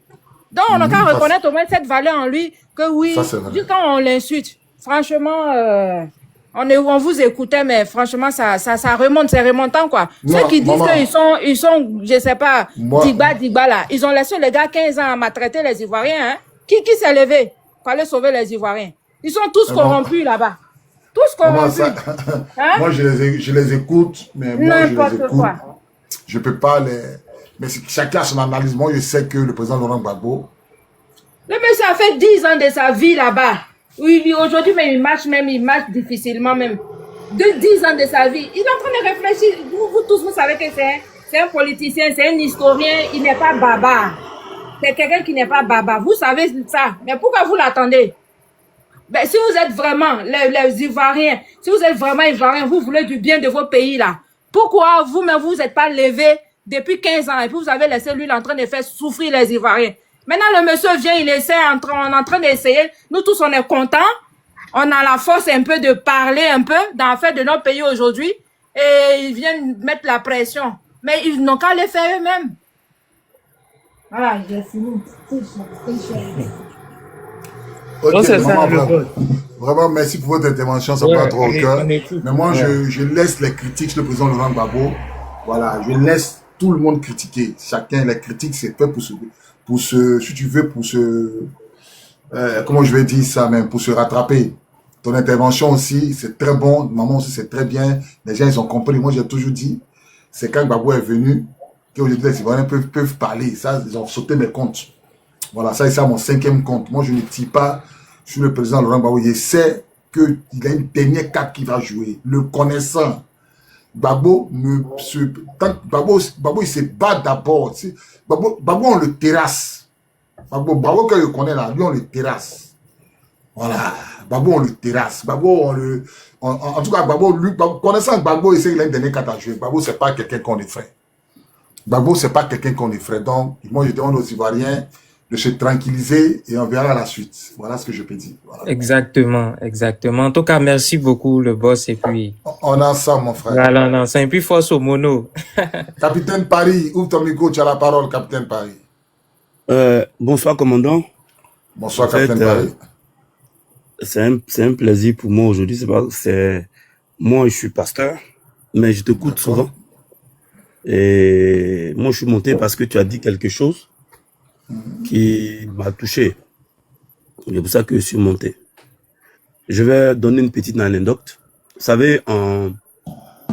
Donc, on a qu'à reconnaître au moins cette valeur en lui que oui, juste quand on l'insulte, franchement, on vous écoutait, mais franchement, ça remonte, c'est remontant, quoi. Ceux qui disent qu'ils sont, je sais pas, Digba, là. Ils ont laissé les gars 15 ans à maltraiter les Ivoiriens, hein. Qui s'est levé pour aller sauver les Ivoiriens? Ils sont tous corrompus, là-bas. Tous corrompus. Hein? Moi, je les écoute, mais moi, je peux pas les... Mais chacun a son analyse. Moi, je sais que le président Laurent Gbagbo... Le monsieur a fait 10 ans de sa vie là-bas. Oui, aujourd'hui, mais il marche difficilement même. De 10 ans de sa vie. Il est en train de réfléchir. Vous tous, vous savez que c'est un politicien, c'est un historien. Il n'est pas baba. C'est quelqu'un qui n'est pas baba. Vous savez ça. Mais pourquoi vous l'attendez? Ben, si vous êtes vraiment les Ivoiriens, si vous êtes vraiment Ivoiriens, vous voulez du bien de vos pays là. Pourquoi vous-même vous n'êtes pas levé depuis 15 ans et puis vous avez laissé lui en train de faire souffrir les Ivoiriens? Maintenant, le monsieur vient, il essaie, on est en train d'essayer. Nous tous, on est contents. On a la force un peu de parler un peu dans l'affaire de notre pays aujourd'hui. Et ils viennent mettre la pression. Mais ils n'ont qu'à le faire eux-mêmes. Voilà, j'ai fini. Ok, Non, c'est maman, ça, vraiment, merci pour votre intervention, ça prend trop au cœur. Mais moi, je laisse les critiques sur le président Laurent Gbagbo. Voilà, je laisse tout le monde critiquer. Chacun, les critiques, c'est fait si tu veux, comment je vais dire ça même, pour se rattraper. Ton intervention aussi, c'est très bon. Maman aussi, c'est très bien. Les gens, ils ont compris. Moi, j'ai toujours dit, c'est quand Gbagbo est venu, qu'aujourd'hui, les Ivoiriens peuvent parler. Ça, ils ont sauté mes comptes. Voilà, ça, c'est mon 5e compte. Moi, je ne tire pas sur le président Laurent Gbagbo. Je sais qu'il a une dernière carte qui va jouer. Le connaissant, Gbagbo, il se bat d'abord. Gbagbo, on le terrasse. Gbagbo, quand je connais là, lui, on le terrasse. Voilà. Gbagbo, on le terrasse. Gbagbo, en tout cas, Gbagbo, lui, connaissant Gbagbo, il sait qu'il a une dernière carte à jouer. Gbagbo, c'est pas quelqu'un qu'on effraie. Gbagbo, c'est pas quelqu'un qu'on effraie. Donc, moi, je demande aux Ivoiriens de se tranquilliser et on verra la suite. Voilà ce que je peux dire. Voilà. Exactement. En tout cas, merci beaucoup, le boss, et puis... On a ça, mon frère. Voilà, non, c'est un peu force au mono. Capitaine Paris, ouvre ton micro, tu as la parole, Capitaine Paris. Bonsoir, commandant. Bonsoir, Capitaine Paris. C'est un plaisir pour moi aujourd'hui. Moi, je suis pasteur, mais je t'écoute souvent. Et moi, je suis monté parce que tu as dit quelque chose qui m'a touché. C'est pour ça que je suis monté. Je vais donner une petite anecdote. Vous savez, en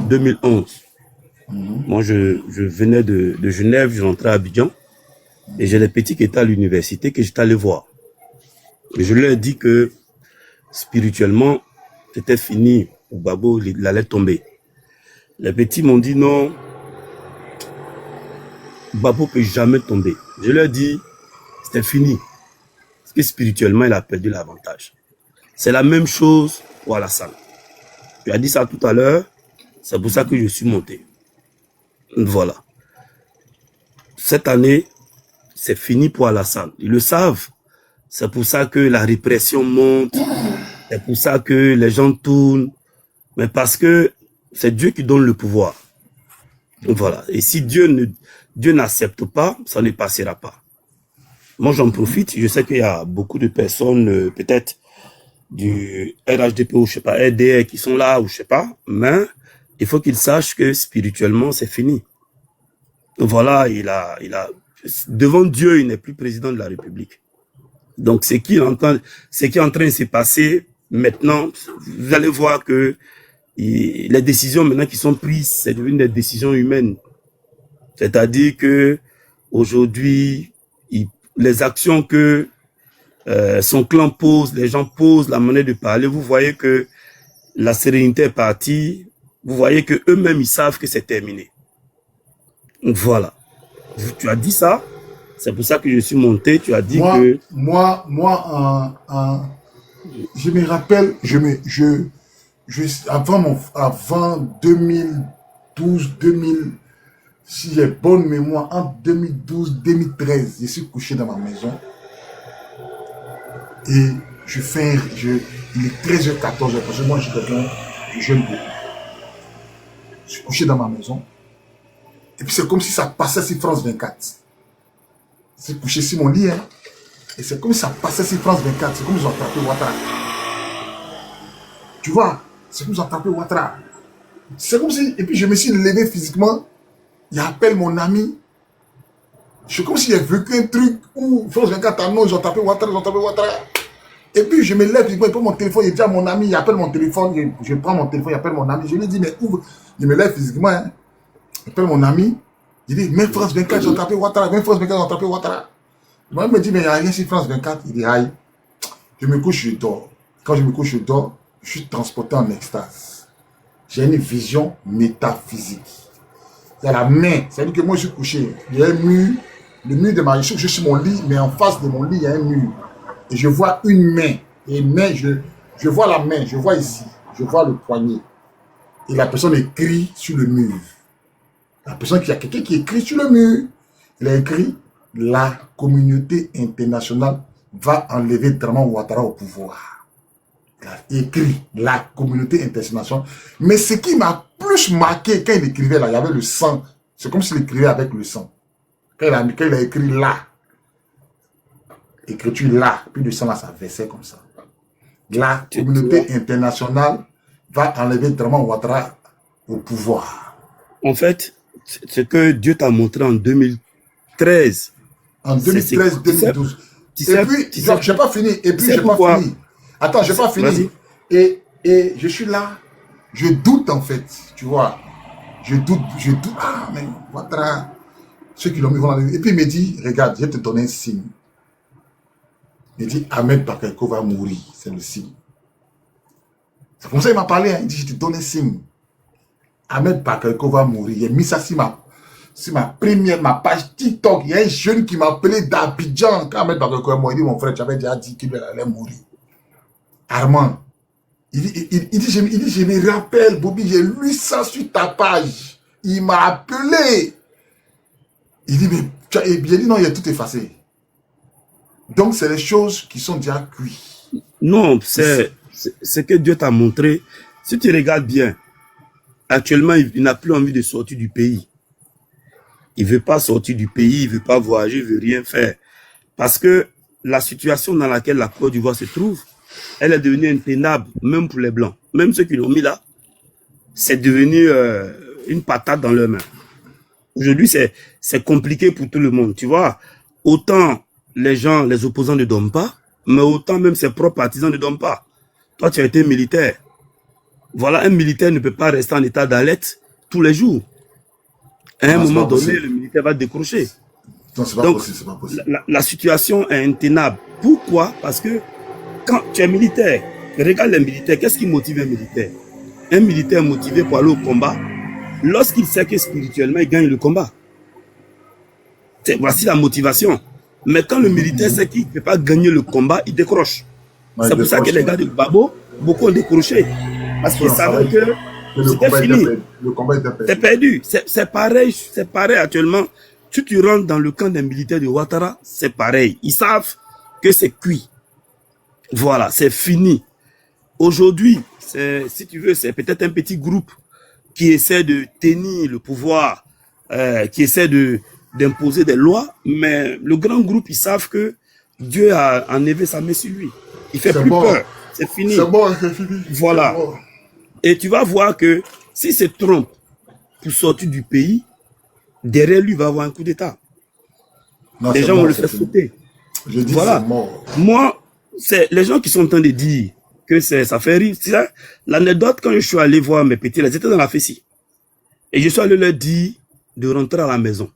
2011, moi, je venais de Genève, je rentrais à Abidjan, et j'ai des petits qui étaient à l'université que j'étais allé voir. Et je leur ai dit que spirituellement, c'était fini. Gbagbo, il allait tomber. Les petits m'ont dit non, Gbagbo peut jamais tomber. Je leur ai dit, c'était fini. Parce que spirituellement, il a perdu l'avantage. C'est la même chose pour Alassane. Tu as dit ça tout à l'heure, c'est pour ça que je suis monté. Voilà. Cette année, c'est fini pour Alassane. Ils le savent. C'est pour ça que la répression monte. C'est pour ça que les gens tournent. Mais parce que c'est Dieu qui donne le pouvoir. Voilà. Et si Dieu n'accepte pas, ça ne passera pas. Moi, j'en profite. Je sais qu'il y a beaucoup de personnes, peut-être du RHDP ou je sais pas, RDR qui sont là ou je sais pas. Mais il faut qu'ils sachent que spirituellement, c'est fini. Voilà, devant Dieu, il n'est plus président de la République. Donc, ce qui est en train de se passer maintenant, vous allez voir que les décisions maintenant qui sont prises, c'est devenu des décisions humaines. C'est-à-dire que aujourd'hui, les actions que son clan pose, les gens posent, la manière de parler, vous voyez que la sérénité est partie, vous voyez que eux-mêmes ils savent que c'est terminé. Donc voilà. Tu as dit ça, c'est pour ça que je suis monté, tu as dit que... Moi, je me rappelle, avant 2012, 2000, si j'ai bonne mémoire, entre 2012 2013, je suis couché dans ma maison et il est 13h, 14h, parce que moi, je suis quelqu'un, je jeûne beaucoup. Je suis couché dans ma maison et puis c'est comme si ça passait sur France 24. Je suis couché sur mon lit, hein, et c'est comme si ça passait sur France 24, c'est comme si ils ont attrapé Ouattara. Tu vois, c'est comme si ils ont attrapé Ouattara. C'est comme si, et puis je me suis levé physiquement, il appelle mon ami. C'est comme si j'ai vécu un truc où France 24 a non, ils ont tapé Ouattara, Et puis je me lève, il prend mon téléphone, il dit à mon ami, il appelle mon téléphone, je prends mon téléphone, il appelle mon ami. Je lui dis, mais ouvre. Je me lève physiquement, hein. Il appelle mon ami, il dit, même France 24, ils ont tapé Ouattara, même France 24, ils ont tapé Ouattara. Moi, il me dit, mais il n'y a rien sur France 24. Il dit, aïe. Je me couche, je dors. Quand je me couche, je dors, je suis transporté en extase. J'ai une vision métaphysique. Il y a la main, c'est-à-dire que moi, je suis couché. Il y a un mur, le mur de ma chambre, je suis sur mon lit, mais en face de mon lit, il y a un mur. Et je vois une main. Et main, je vois la main, je vois ici, je vois le poignet. Et la personne écrit sur le mur. La personne qui a quelqu'un qui écrit sur le mur. Il a écrit, la communauté internationale va enlever Draman Ouattara au pouvoir. Il a écrit, la communauté internationale. Mais ce qui m'a plus marqué quand il écrivait là, il y avait le sang. C'est comme s'il écrivait avec le sang. Quand il a écrit là, écriture là, puis le sang là, ça versait comme ça. La communauté internationale va enlever Draman Ouattara au pouvoir. En fait, ce que Dieu t'a montré en 2013. En 2013-2012. Et puis, je n'ai pas fini. Et puis, je n'ai pas fini. Attends, je n'ai pas fini. Et je suis là. Je doute, en fait. Tu vois. Je doute. Ah, mais Ouattara, ceux qui l'ont mis vont l'enlever. Et puis, il me dit, regarde, je vais te donner un signe. Il dit, Ahmed Bakayoko va mourir. C'est le signe. C'est comme ça qu'il m'a parlé. Hein. Il dit, je te donne un signe. Ahmed Bakayoko va mourir. Il a mis ça sur ma page TikTok. Il y a un jeune qui m'a appelé d'Abidjan. Quand Ahmed Bakayoko est mort, il dit, mon frère, tu avais déjà dit qu'il allait mourir. Armand. Il dit, je me rappelle, Bobby, j'ai lu ça sur ta page. Il m'a appelé. Il dit, mais j'ai dit, non, il a tout effacé. Donc, c'est les choses qui sont déjà cuites. Non, c'est ce que Dieu t'a montré. Si tu regardes bien, actuellement, il n'a plus envie de sortir du pays. Il ne veut pas sortir du pays, il ne veut pas voyager, il ne veut rien faire. Parce que la situation dans laquelle la Côte d'Ivoire se trouve, elle est devenue intenable, même pour les Blancs. Même ceux qui l'ont mis là, c'est devenu une patate dans leurs mains. Aujourd'hui, c'est compliqué pour tout le monde. Tu vois, autant les gens, les opposants ne dorment pas, mais autant même ses propres partisans ne dorment pas. Toi, tu as été militaire. Voilà, un militaire ne peut pas rester en état d'alerte tous les jours. À un moment donné, le militaire va décrocher. Non, c'est pas possible, c'est pas possible. La situation est intenable. Pourquoi? Parce que quand tu es militaire, regarde les militaires, qu'est-ce qui motive un militaire? Un militaire motivé pour aller au combat, lorsqu'il sait que spirituellement, il gagne le combat. Voici la motivation. Mais quand le militaire sait qu'il ne peut pas gagner le combat, il décroche. C'est pour ça que les gars de Gbagbo, beaucoup ont décroché. Parce qu'ils savaient que c'était fini. Le combat était perdu. C'est perdu. C'est pareil actuellement. Si tu rentres dans le camp des militaires de Ouattara, c'est pareil. Ils savent que c'est cuit. Voilà, c'est fini. Aujourd'hui, si tu veux, c'est peut-être un petit groupe qui essaie de tenir le pouvoir, qui essaie d'imposer des lois, mais le grand groupe, ils savent que Dieu a enlevé sa main sur lui. Il fait plus peur. C'est fini. C'est bon, c'est fini. Voilà. Bon. Et tu vas voir que si se trompe pour sortir du pays, derrière lui, il va avoir un coup d'État. Non, les c'est gens vont mort, le c'est faire fini. sauter. Je dis Voilà. c'est mort. Moi, c'est les gens qui sont en train de dire que ça fait rire. C'est ça, l'anecdote, quand je suis allé voir mes petits, là, ils étaient dans la fessie. Et je suis allé leur dire de rentrer à la maison.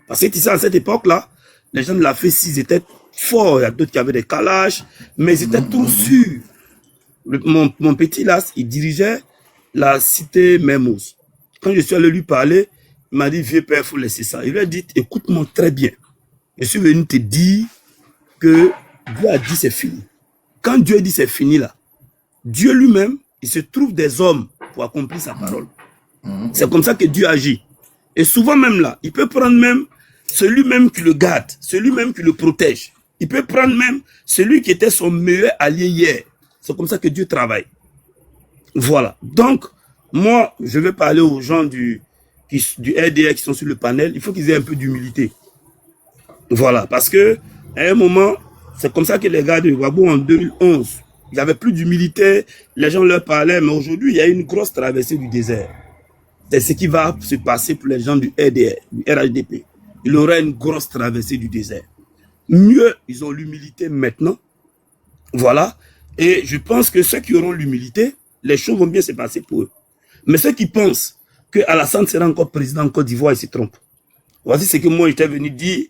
Parce que tu sais, à cette époque-là, les gens de la fessie, ils étaient forts. Il y a d'autres qui avaient des calages, mais ils étaient tous sûrs. Mon petit, là, il dirigeait la cité Mermoz. Quand je suis allé lui parler, il m'a dit, vieux père, il faut laisser ça. Il lui a dit, écoute-moi très bien. Je suis venu te dire que Dieu a dit c'est fini. Quand Dieu dit c'est fini là, Dieu lui-même, il se trouve des hommes pour accomplir sa parole. C'est comme ça que Dieu agit. Et souvent même là, il peut prendre même celui même qui le garde, celui même qui le protège. Il peut prendre même celui qui était son meilleur allié hier. C'est comme ça que Dieu travaille. Voilà. Donc, moi, je vais parler aux gens du RDR qui sont sur le panel. Il faut qu'ils aient un peu d'humilité. Voilà. Parce que, à un moment, c'est comme ça que les gars de Gbagbo en 2011, il n'y avait plus d'humilité. Les gens leur parlaient. Mais aujourd'hui, il y a une grosse traversée du désert. C'est ce qui va se passer pour les gens du RDR, du RHDP. Il y aura une grosse traversée du désert. Mieux, ils ont l'humilité maintenant. Voilà. Et je pense que ceux qui auront l'humilité, les choses vont bien se passer pour eux. Mais ceux qui pensent que Alassane sera encore président en Côte d'Ivoire, ils se trompent. Voici ce que moi, j'étais venu dire.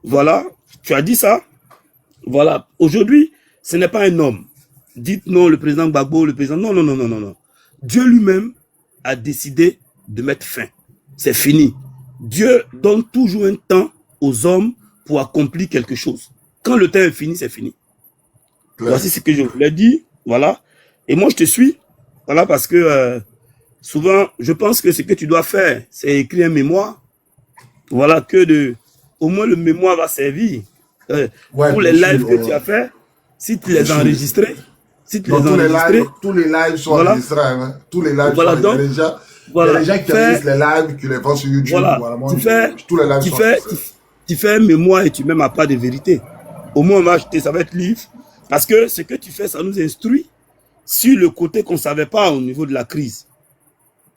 Voilà. Tu as dit ça. Voilà. Aujourd'hui, ce n'est pas un homme. Dites non, le président Gbagbo, le président... Non, non, non, non, non, non. Dieu lui-même a décidé de mettre fin. C'est fini. Dieu donne toujours un temps aux hommes pour accomplir quelque chose. Quand le temps est fini, c'est fini. Claire. Voici ce que je voulais dire. Voilà. Et moi, je te suis. Voilà, parce que souvent, je pense que ce que tu dois faire, c'est écrire un mémoire. Voilà, au moins le mémoire va servir. Pour les lives que tu as fait, si tu les as enregistrés, tous les lives sont enregistrés. Hein. Tous les lives sont enregistrés. Il y a des gens qui enregistrent les lives, qui les font sur YouTube. Voilà. Tu fais un mémoire et tu mets ma part de vérité. Au moins, on va acheter, ça va être livre. Parce que ce que tu fais, ça nous instruit sur le côté qu'on ne savait pas au niveau de la crise.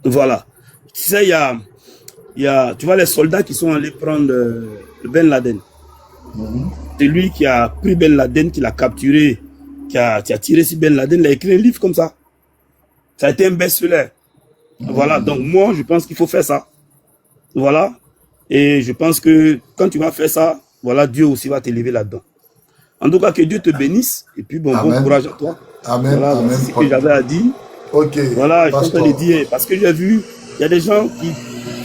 Voilà. Tu sais, tu vois les soldats qui sont allés prendre Ben Laden. C'est lui qui a pris Ben Laden, qui l'a capturé, qui a tiré sur Ben Laden, il a écrit un livre comme ça. Ça a été un best-seller. Voilà, donc moi, je pense qu'il faut faire ça. Voilà. Et je pense que quand tu vas faire ça, voilà, Dieu aussi va t'élever là-dedans. En tout cas, que Dieu te bénisse. Et puis, bon courage à toi. Amen. Voilà, Amen. c'est ce que j'avais à dire. Ok. Voilà, je suis en train de dire, parce que j'ai vu, il y a des gens qui,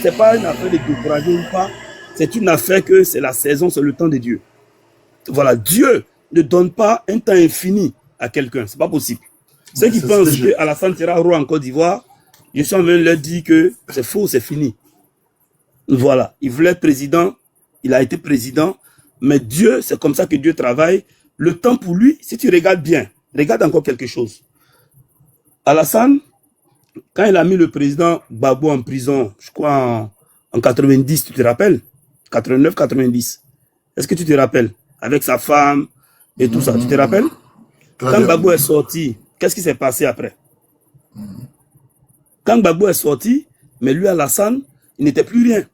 c'est pas une affaire de décourager ou pas, c'est une affaire que c'est la saison, c'est le temps de Dieu. Voilà, Dieu ne donne pas un temps infini à quelqu'un, c'est pas possible. Ceux qui pensent que Alassane sera roi en Côte d'Ivoire, je suis en train de leur dire que c'est faux, c'est fini. Voilà, il voulait être président, il a été président, mais Dieu, c'est comme ça que Dieu travaille. Le temps pour lui, si tu regardes bien, regarde encore quelque chose. Alassane, quand il a mis le président Gbagbo en prison, je crois en 90, tu te rappelles? 89, 90. Est-ce que tu te rappelles? Avec sa femme et tout ça, tu te rappelles? Quand Gbagbo est sorti, qu'est-ce qui s'est passé après? Quand Gbagbo est sorti, mais lui, Alassane, il n'était plus rien.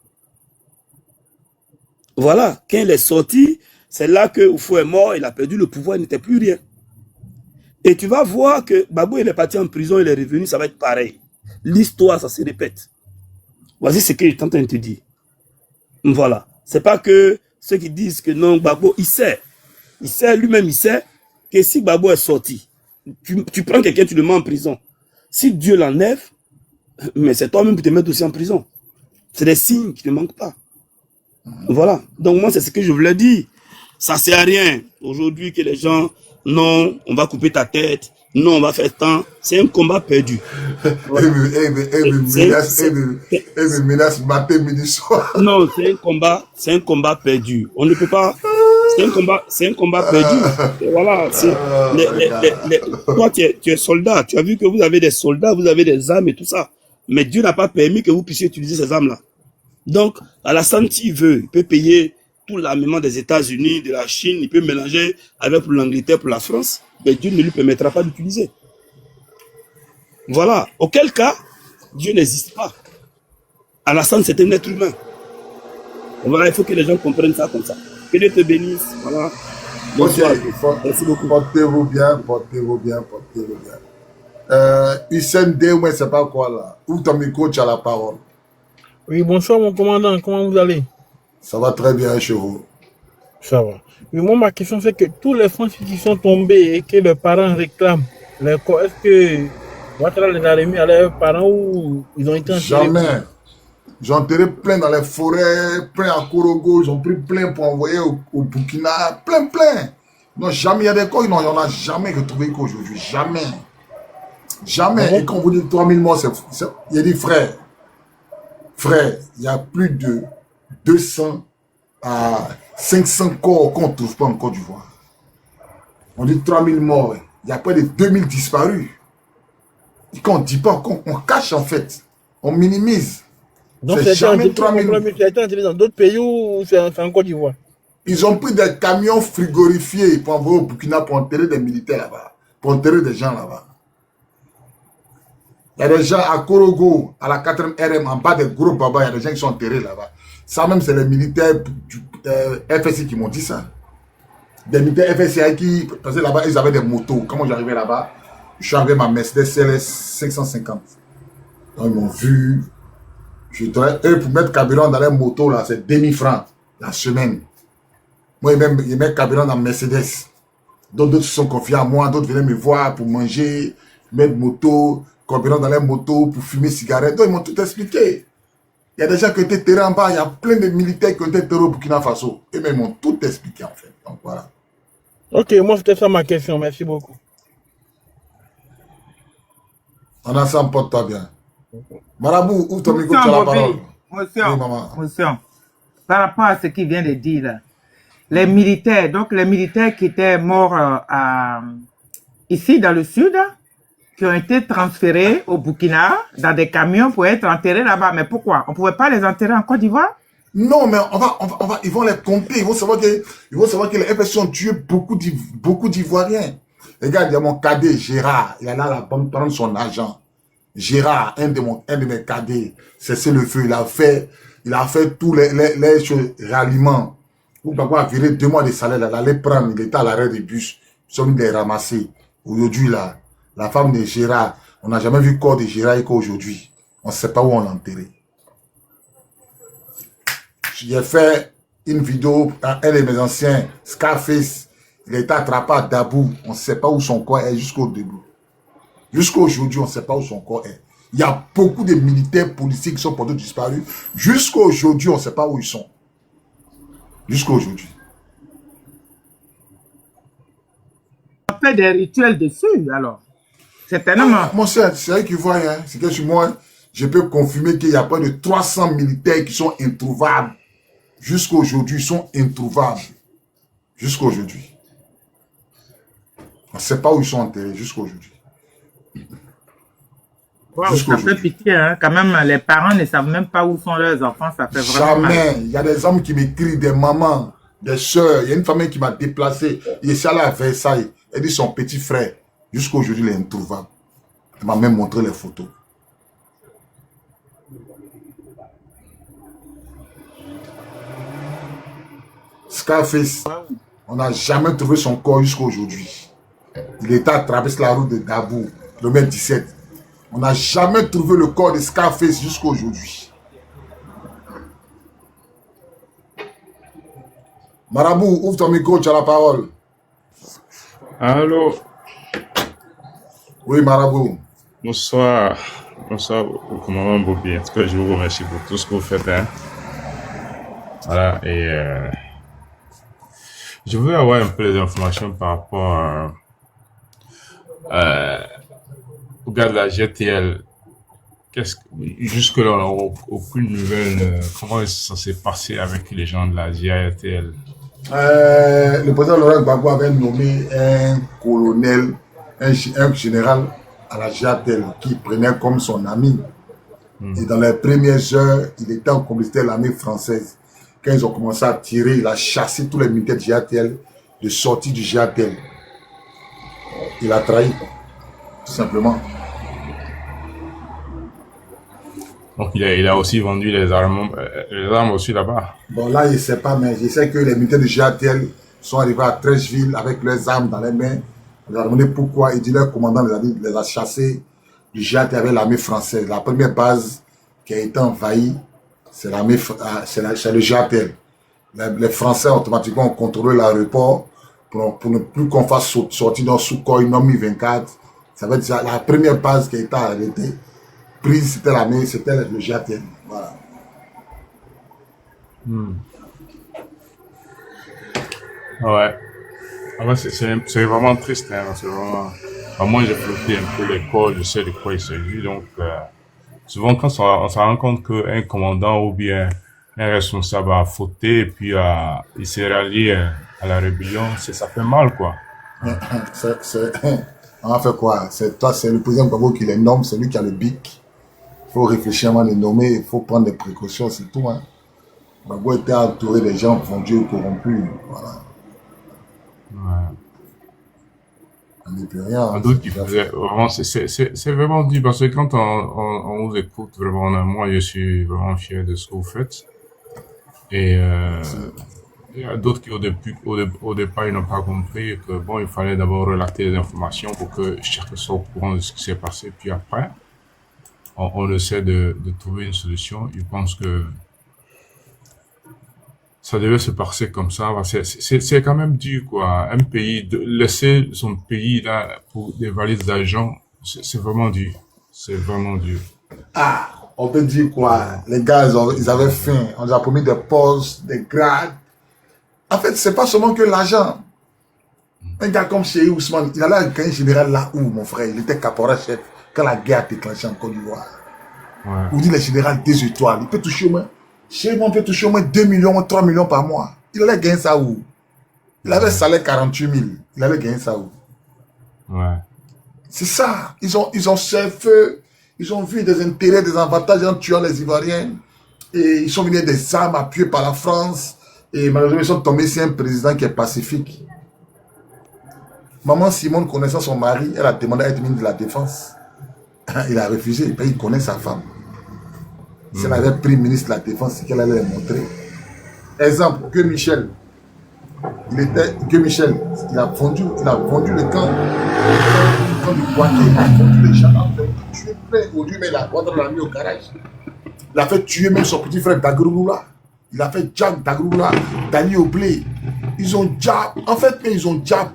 Voilà, quand il est sorti, c'est là que Oufou est mort, il a perdu le pouvoir, il n'était plus rien. Et tu vas voir que Gbagbo, il est parti en prison, il est revenu, ça va être pareil. L'histoire, ça se répète. Voici ce que je suis en train de te dire. Voilà. C'est pas que ceux qui disent que non, Gbagbo, il sait. Il sait, lui-même, il sait que si Gbagbo est sorti, tu prends quelqu'un, tu le mets en prison. Si Dieu l'enlève, mais c'est toi-même qui te mets aussi en prison. C'est des signes qui ne manquent pas. Voilà. Donc moi, c'est ce que je voulais dire. Ça ne sert à rien aujourd'hui que les gens, non, on va couper ta tête, non, on va faire tant. C'est un combat perdu. Voilà. Menace matin, midi, soir. Non, c'est un combat perdu. On ne peut pas. C'est un combat perdu. Et voilà. Toi, tu es soldat. Tu as vu que vous avez des soldats, vous avez des armes et tout ça. Mais Dieu n'a pas permis que vous puissiez utiliser ces armes-là. Donc, Alassane, s'il veut, il peut payer tout l'armement des États-Unis, de la Chine, il peut mélanger avec l'Angleterre, pour la France, mais Dieu ne lui permettra pas d'utiliser. Voilà. Auquel cas, Dieu n'existe pas. Alassane, c'est un être humain. Voilà, il faut que les gens comprennent ça comme ça. Que Dieu te bénisse. Voilà. Ok, Bonsoir à tous. Merci beaucoup. portez-vous bien, portez-vous bien, portez-vous bien. Hussein Deoué, c'est pas quoi là. Ouvre ton micro, tu as la parole. Oui, bonsoir mon commandant, comment vous allez? Ça va très bien chez vous. Ça va. Oui, moi, ma question c'est que tous les Français qui sont tombés et que leurs parents réclament, est-ce que Ouattara les a remis à leurs parents ou ils ont été enterrés? Jamais. Ils ont enterré plein dans les forêts, plein à Korogo, ils ont pris plein pour envoyer au Burkina, plein. Non, jamais, il y a des corps, non, il n'y en a jamais retrouvé qu'aujourd'hui. Jamais. Jamais. Ah bon? Et quand vous dites 3000 morts, il a dit frère, il y a plus de 200 à 500 corps qu'on ne trouve pas en Côte d'Ivoire. On dit 3000 morts, il y a près de 2000 disparus. Et quand on ne dit pas, on cache en fait, on minimise. Donc, C'est jamais ça a été enterré dans d'autres pays ou c'est en Côte d'Ivoire? Ils ont pris des camions frigorifiés pour envoyer au Burkina pour enterrer des militaires là-bas, pour enterrer des gens là-bas. Il y a des gens à Korogo, à la 4e RM, en bas des gros babas, il y a des gens qui sont enterrés là-bas. Ça même, c'est les militaires du FSI qui m'ont dit ça. Des militaires FSI qui, parce que là-bas, ils avaient des motos. Quand moi j'arrivais là-bas, je suis arrivé à ma Mercedes CLS 550. Donc ils m'ont vu. Eux, pour mettre carburant dans les motos, là, c'est 2000 francs la semaine. Moi, ils mettent carburant dans Mercedes. D'autres se sont confiés à moi, d'autres venaient me voir pour manger, mettre moto, carburant dans les motos, pour fumer cigarette. Donc, ils m'ont tout expliqué. Il y a des gens qui ont été terrés en bas, il y a plein de militaires qui ont été terrés au Burkina Faso. Et ils m'ont tout expliqué, en fait. Donc, voilà. Ok, moi, c'était ça ma question. Merci beaucoup. En ensemble, porte-toi bien. Marabout, ouvre ton micro, tu as la parole. Oui, maman. Motion. Par rapport à ce qu'il vient de dire là, les militaires qui étaient morts ici dans le sud, qui ont été transférés au Burkina dans des camions pour être enterrés là-bas. Mais pourquoi? On ne pouvait pas les enterrer en Côte d'Ivoire? Non, mais ils vont les compter. Ils vont savoir que les FSC ont tué beaucoup d'Ivoiriens. Regarde, il y a mon cadet, Gérard. Il est là à la banque prendre son argent. Gérard, un de mes cadets, c'est le feu. Il a fait tous les choses, ralliements. Où papa a viré 2 mois de salaire, là, il allait prendre, il était à l'arrêt de bus. Ils sont venus les ramasser. Aujourd'hui, là, la femme de Gérard, on n'a jamais vu le corps de Gérard qu'aujourd'hui. On ne sait pas où on l'a enterré. J'ai fait une vidéo à un de mes anciens, Scarface. Il a été attrapé à Dabou. On ne sait pas où son corps est jusqu'au début. Jusqu'à aujourd'hui, on ne sait pas où son corps est. Il y a beaucoup de militaires policiers qui sont portés disparus. Jusqu'à aujourd'hui, on ne sait pas où ils sont. Jusqu'à aujourd'hui. On fait des rituels dessus, alors. Certainement. Mon cher, c'est vrai qu'ils voient, hein. C'est que sur moi, je peux confirmer qu'il y a pas de 300 militaires qui sont introuvables. Jusqu'à aujourd'hui, ils sont introuvables. Jusqu'à aujourd'hui. On ne sait pas où ils sont enterrés jusqu'à aujourd'hui. Wow, ça fait pitié, hein. Quand même, les parents ne savent même pas où sont leurs enfants, ça fait vraiment mal. Jamais. Il y a des hommes qui m'écrivent, des mamans, des soeurs. Il y a une famille qui m'a déplacé. Il est allé à Versailles. Elle dit son petit frère. Jusqu'à aujourd'hui, il est introuvable. Elle m'a même montré les photos. Scarface, on n'a jamais trouvé son corps jusqu'à aujourd'hui. Il était à travers la route de Dabou, kilomètre 17. On n'a jamais trouvé le corps de Scarface jusqu'à aujourd'hui. Marabout, ouvre ton micro, tu as la parole. Allô? Oui, Marabout. Bonsoir. Bonsoir au commandant Bobi. En tout cas, je vous remercie pour tout ce que vous faites. Hein. Voilà, et je veux avoir un peu des informations par rapport au gars de la GTL. Jusque-là, on n'a aucune nouvelle. Comment ça s'est passé avec les gens de la GTL? Le président Laurent Gbagbo avait nommé un colonel, un général à la GTL qui prenait comme son ami. Et dans les premières heures, il était en complicité de l'armée française. Quand ils ont commencé à tirer, il a chassé tous les militaires du GTL de sortie du GTL. Il a trahi, tout simplement. Donc, il a aussi vendu les armes aussi là-bas. Bon, là, je ne sais pas, mais je sais que les militaires du GATL sont arrivés à Trècheville avec leurs armes dans les mains. On leur a demandé pourquoi. Il dit leur commandant les a chassés du GATL avec l'armée française. La première base qui a été envahie, c'est le GATL. Les Français automatiquement ont contrôlé l'aéroport pour ne plus qu'on fasse sortir dans Sukhoi Nomi 24. Ça veut dire la première base qui a été arrêtée, prise, c'était l'armée, c'était le GATL. Voilà. Ouais. Ah ouais, c'est vraiment triste, hein. C'est vraiment. Moi, j'ai flotté un peu l'école, je sais de quoi il s'agit. Donc, souvent, quand on se rend compte qu'un commandant ou bien un responsable a fauté et puis il s'est rallié à la rébellion, ça fait mal, quoi. On a fait quoi? C'est le président Gbagbo qui les nomme, c'est lui qui a le bic. Il faut réfléchir avant de les nommer, il faut prendre des précautions, c'est tout. Hein. Gbagbo était entouré des gens vendus et corrompus. Voilà. Ouais. On n'est plus rien. D'autres qui faisaient, vraiment, c'est vraiment dur parce que quand on vous écoute, vraiment, moi, je suis vraiment fier de ce que vous faites. Et il y a d'autres qui, au départ, ils n'ont pas compris que, bon, il fallait d'abord relater les informations pour que chacun soit au courant de ce qui s'est passé. Puis après, on essaie de trouver une solution. Je pense que ça devait se passer comme ça. C'est quand même dur, quoi. Un pays, laisser son pays là pour des valises d'argent, c'est vraiment dur. C'est vraiment dur. Ah, on peut dire quoi? Les gars, ils avaient faim. On leur a promis des postes, des grades. En fait, c'est pas seulement que l'argent. Un gars comme Cheikh Ousmane, il allait gagner général là où, mon frère? Il était caporal-chef quand la guerre a déclenché en Côte d'Ivoire. Ouais. Vous dites les générales 2 étoiles. Il peut toucher au moins. Cheikh Ousmane peut toucher au moins 2 millions, 3 millions par mois. Il allait gagner ça où? Il avait salaire 48 000. Il allait gagner ça où? Ouais. C'est ça. Ils ont fait. Ils ont vu des intérêts, des avantages en tuant les Ivoiriens. Et ils sont venus des armes appuyées par la France. Et malheureusement, ils sont tombés sur un président qui est pacifique. Maman Simone, connaissant son mari, elle a demandé à être ministre de la Défense. Il a refusé. Il connaît sa femme. Si elle avait pris ministre de la Défense, c'est qu'elle allait le montrer. Exemple, que Michel. Il a vendu le camp. Le camp du Boaké. Il a vendu les gens. Il a tué plein. Aujourd'hui, mais la Ouattara l'a mis au garage. Il a fait tuer même son petit frère Dagroula. Il a fait Jack Dagroula, Dani Oblé. Ils ont déjà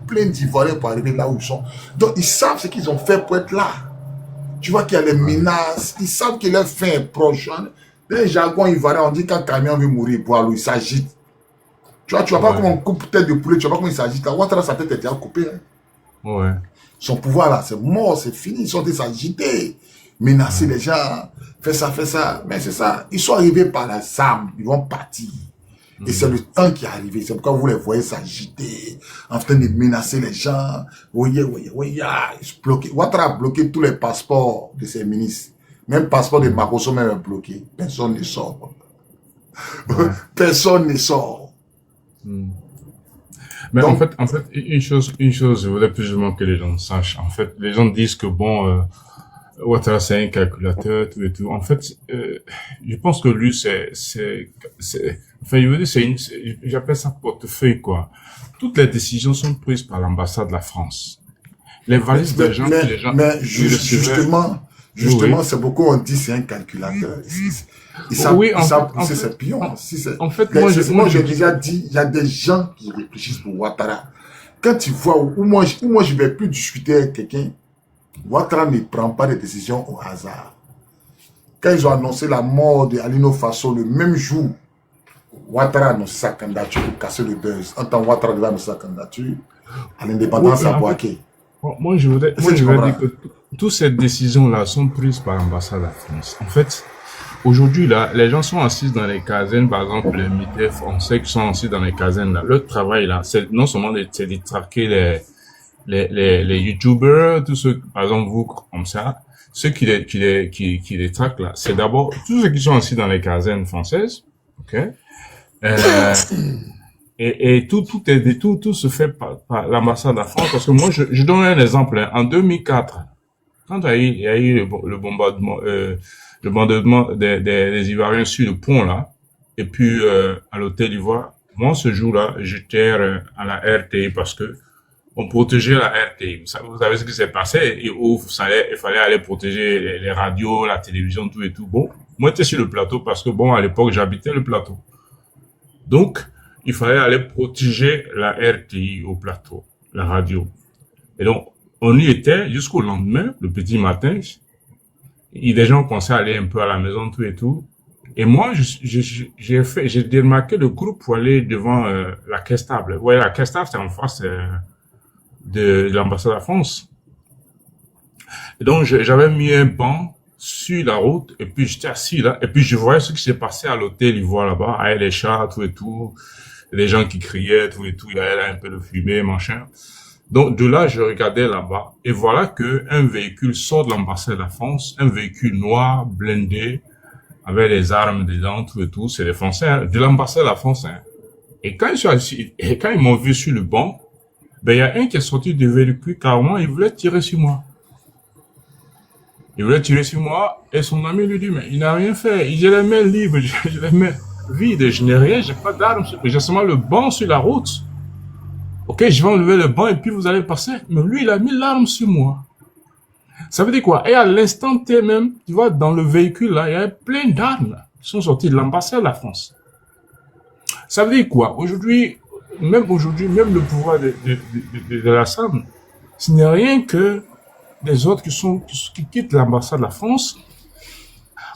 plein d'Ivoiriens pour arriver là où ils sont. Donc, ils savent ce qu'ils ont fait pour être là. Tu vois qu'il y a les menaces. Ils savent que leur fin est proche. Les jargons ivoiriens, on dit quand un camion veut mourir, il s'agite. Tu vois pas comment on coupe tête de poulet, tu vois pas comment il s'agite. La Ouattara, sa tête est déjà coupée. Hein. Ouais. Son pouvoir là, c'est mort, c'est fini. Ils sont des agités. Menacer les gens. Fais ça. Mais c'est ça. Ils sont arrivés par la armes. Ils vont partir. Et c'est le temps qui est arrivé. C'est pourquoi vous les voyez s'agiter, en train de menacer les gens. Oui, Ouattara a bloqué tous les passeports de ses ministres. Même le passeport de Makosso même est bloqué. Personne ne sort. Personne ne sort. Mais donc, en fait, une chose, je voudrais plus ou moins que les gens sachent. En fait, les gens disent que bon, Ouattara c'est un calculateur, tout et tout. En fait, je pense que lui enfin, je veux dire, j'appelle ça portefeuille, quoi. Toutes les décisions sont prises par l'ambassade de la France. Les valises d'argent que les gens... Mais justement, c'est beaucoup, on dit c'est un calculateur. Ils savent pousser ses pions. En fait, moi, j'ai déjà dit, il y a des gens qui réfléchissent pour Ouattara. Quand tu vois, où moi je vais plus discuter avec quelqu'un, Ouattara ne prend pas de décisions au hasard. Quand ils ont annoncé la mort de Alino Faso le même jour, Ouattara a annoncé sa candidature pour casser le buzz. En tant que Ouattara devait annoncer sa candidature à l'indépendance à Boaké. Moi, je voudrais dire que toutes ces décisions-là sont prises par l'ambassade de la France. En fait, aujourd'hui, là, les gens sont assis dans les casernes, par exemple, les militaires français qui sont assis dans les casernes, là. Leur travail, là, c'est non seulement de traquer les youtubers, tous ceux, par exemple, vous, comme ça, ceux qui les traquent, là, c'est d'abord tous ceux qui sont assis dans les casernes françaises, ok? Et tout se fait par l'ambassade de la France, parce que moi, je donne un exemple, hein. En 2004, quand il y a eu le bombardement, le bombardement des Ivoiriens sur le pont là, et puis à l'hôtel d'Ivoire. Moi, ce jour-là, j'étais à la RTI parce que on protégeait la RTI. Vous savez ce qui s'est passé et où il fallait aller protéger les radios, la télévision, tout et tout. Bon, moi, j'étais sur le plateau parce que, bon, à l'époque, j'habitais le plateau. Donc, il fallait aller protéger la RTI au plateau, la radio. Et donc, on y était jusqu'au lendemain, le petit matin. Et des gens commençaient à aller un peu à la maison, tout et tout. Et moi, j'ai démarqué le groupe pour aller devant la caisse stable. Vous voyez, la caisse stable, c'est en face de l'ambassade de la France. Et donc, j'avais mis un banc sur la route, et puis j'étais assis là, et puis je voyais ce qui s'est passé à l'hôtel Ivoire là-bas, avec les chats, tout et tout, les gens qui criaient, tout et tout, il y avait là un peu de fumée, machin. Donc, de là, je regardais là-bas, et voilà que un véhicule sort de l'ambassade de la France, un véhicule noir, blindé, avec les armes dedans, tout et tout, c'est les Français, hein, de l'ambassade de la France, hein. Et quand ils m'ont vu sur le banc, ben, il y a un qui est sorti du véhicule, carrément, il voulait tirer sur moi. Il voulait tirer sur moi, et son ami lui dit, mais il n'a rien fait. J'ai les mains libres, j'ai les mains vides, je n'ai rien, j'ai pas d'armes, j'ai seulement le banc sur la route. Ok, je vais enlever le banc et puis vous allez passer. Mais lui, il a mis l'arme sur moi. Ça veut dire quoi? Et à l'instant T même, tu vois, dans le véhicule là, il y avait plein d'armes qui sont sorties de l'ambassade de la France. Ça veut dire quoi? Aujourd'hui, même le pouvoir de la SAM, ce n'est rien que des autres qui quittent l'ambassade de la France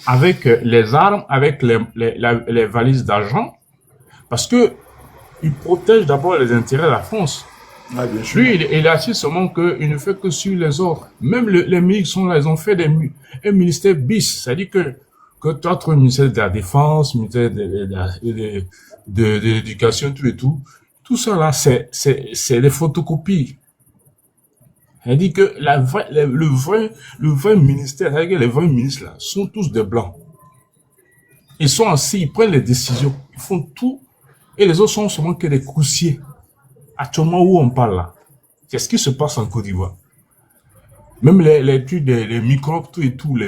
avec les armes, avec les valises d'argent, parce que ils protègent d'abord les intérêts de la France. Ah, bien sûr. Lui, il est assis seulement qu'il ne fait que suivre les ordres. Même les ministres sont là, ils ont fait un ministère bis. C'est-à-dire que toi, tu as le ministère de la Défense, le ministère de l'éducation, tout et tout. Tout ça là, c'est des photocopies. C'est-à-dire que le vrai ministère, c'est-à-dire que les vrais ministres là, sont tous des blancs. Ils sont assis, ils prennent les décisions, ils font tout, et les autres sont seulement que des coursiers. Actuellement, où on parle là, qu'est-ce qui se passe en Côte d'Ivoire? Même les microbes, tout et tout, là,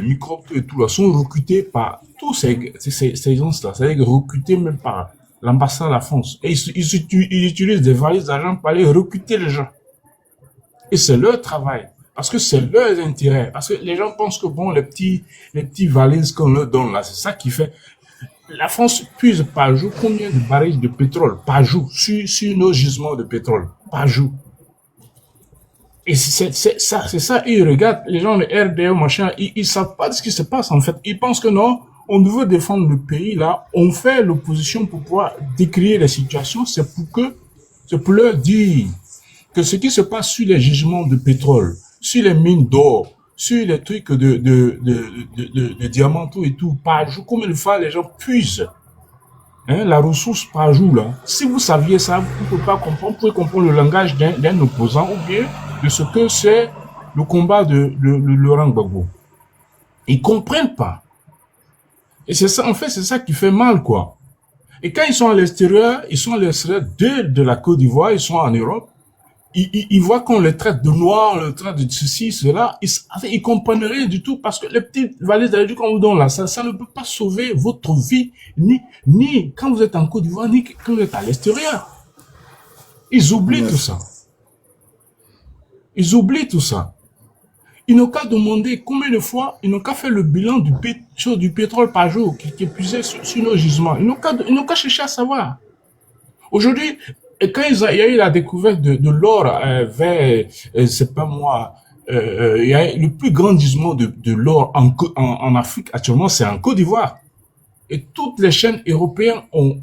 sont recrutés par tous ces gens-là. C'est-à-dire recrutés même par l'ambassade de la France. Et ils utilisent des valises d'argent pour aller recruter les gens. Et c'est leur travail. Parce que c'est leur intérêt. Parce que les gens pensent que bon, les petits valises qu'on leur donne là, c'est ça qui fait. La France puise par jour combien de barils de pétrole par jour sur nos gisements de pétrole par jour. Et c'est ça, ils regardent les gens de RDE, machin, ils savent pas de ce qui se passe en fait. Ils pensent que non, on veut défendre le pays là, on fait l'opposition pour pouvoir décrire la situation, c'est pour leur dire que ce qui se passe sur les gisements de pétrole, sur les mines d'or, sur les trucs de diamants tout et tout, par jour, combien de fois les gens puisent la ressource par jour là. Si vous saviez ça, vous ne pouvez pas comprendre, vous pouvez comprendre le langage d'un opposant ou bien de ce que c'est le combat de Laurent Gbagbo. Ils comprennent pas. Et c'est ça, en fait, c'est ça qui fait mal, quoi. Et quand ils sont à l'extérieur, de la Côte d'Ivoire, ils sont en Europe, ils voient qu'on les traite de noirs, on les traite de ceci, cela, ils comprennent rien du tout parce que les petites valises d'argent qu'on vous donne là, ça ne peut pas sauver votre vie, ni quand vous êtes en Côte d'Ivoire, ni quand vous êtes à l'extérieur. Ils oublient tout ça. Ils oublient tout ça. Ils n'ont qu'à demander combien de fois, ils n'ont qu'à faire le bilan du pétrole par jour qui est puisé sur nos gisements. Ils n'ont qu'à chercher à savoir. Aujourd'hui, et quand il y a eu la découverte de l'or vers, c'est pas moi, il y a le plus grand gisement de l'or en Afrique actuellement, c'est en Côte d'Ivoire. Et toutes les chaînes européennes ont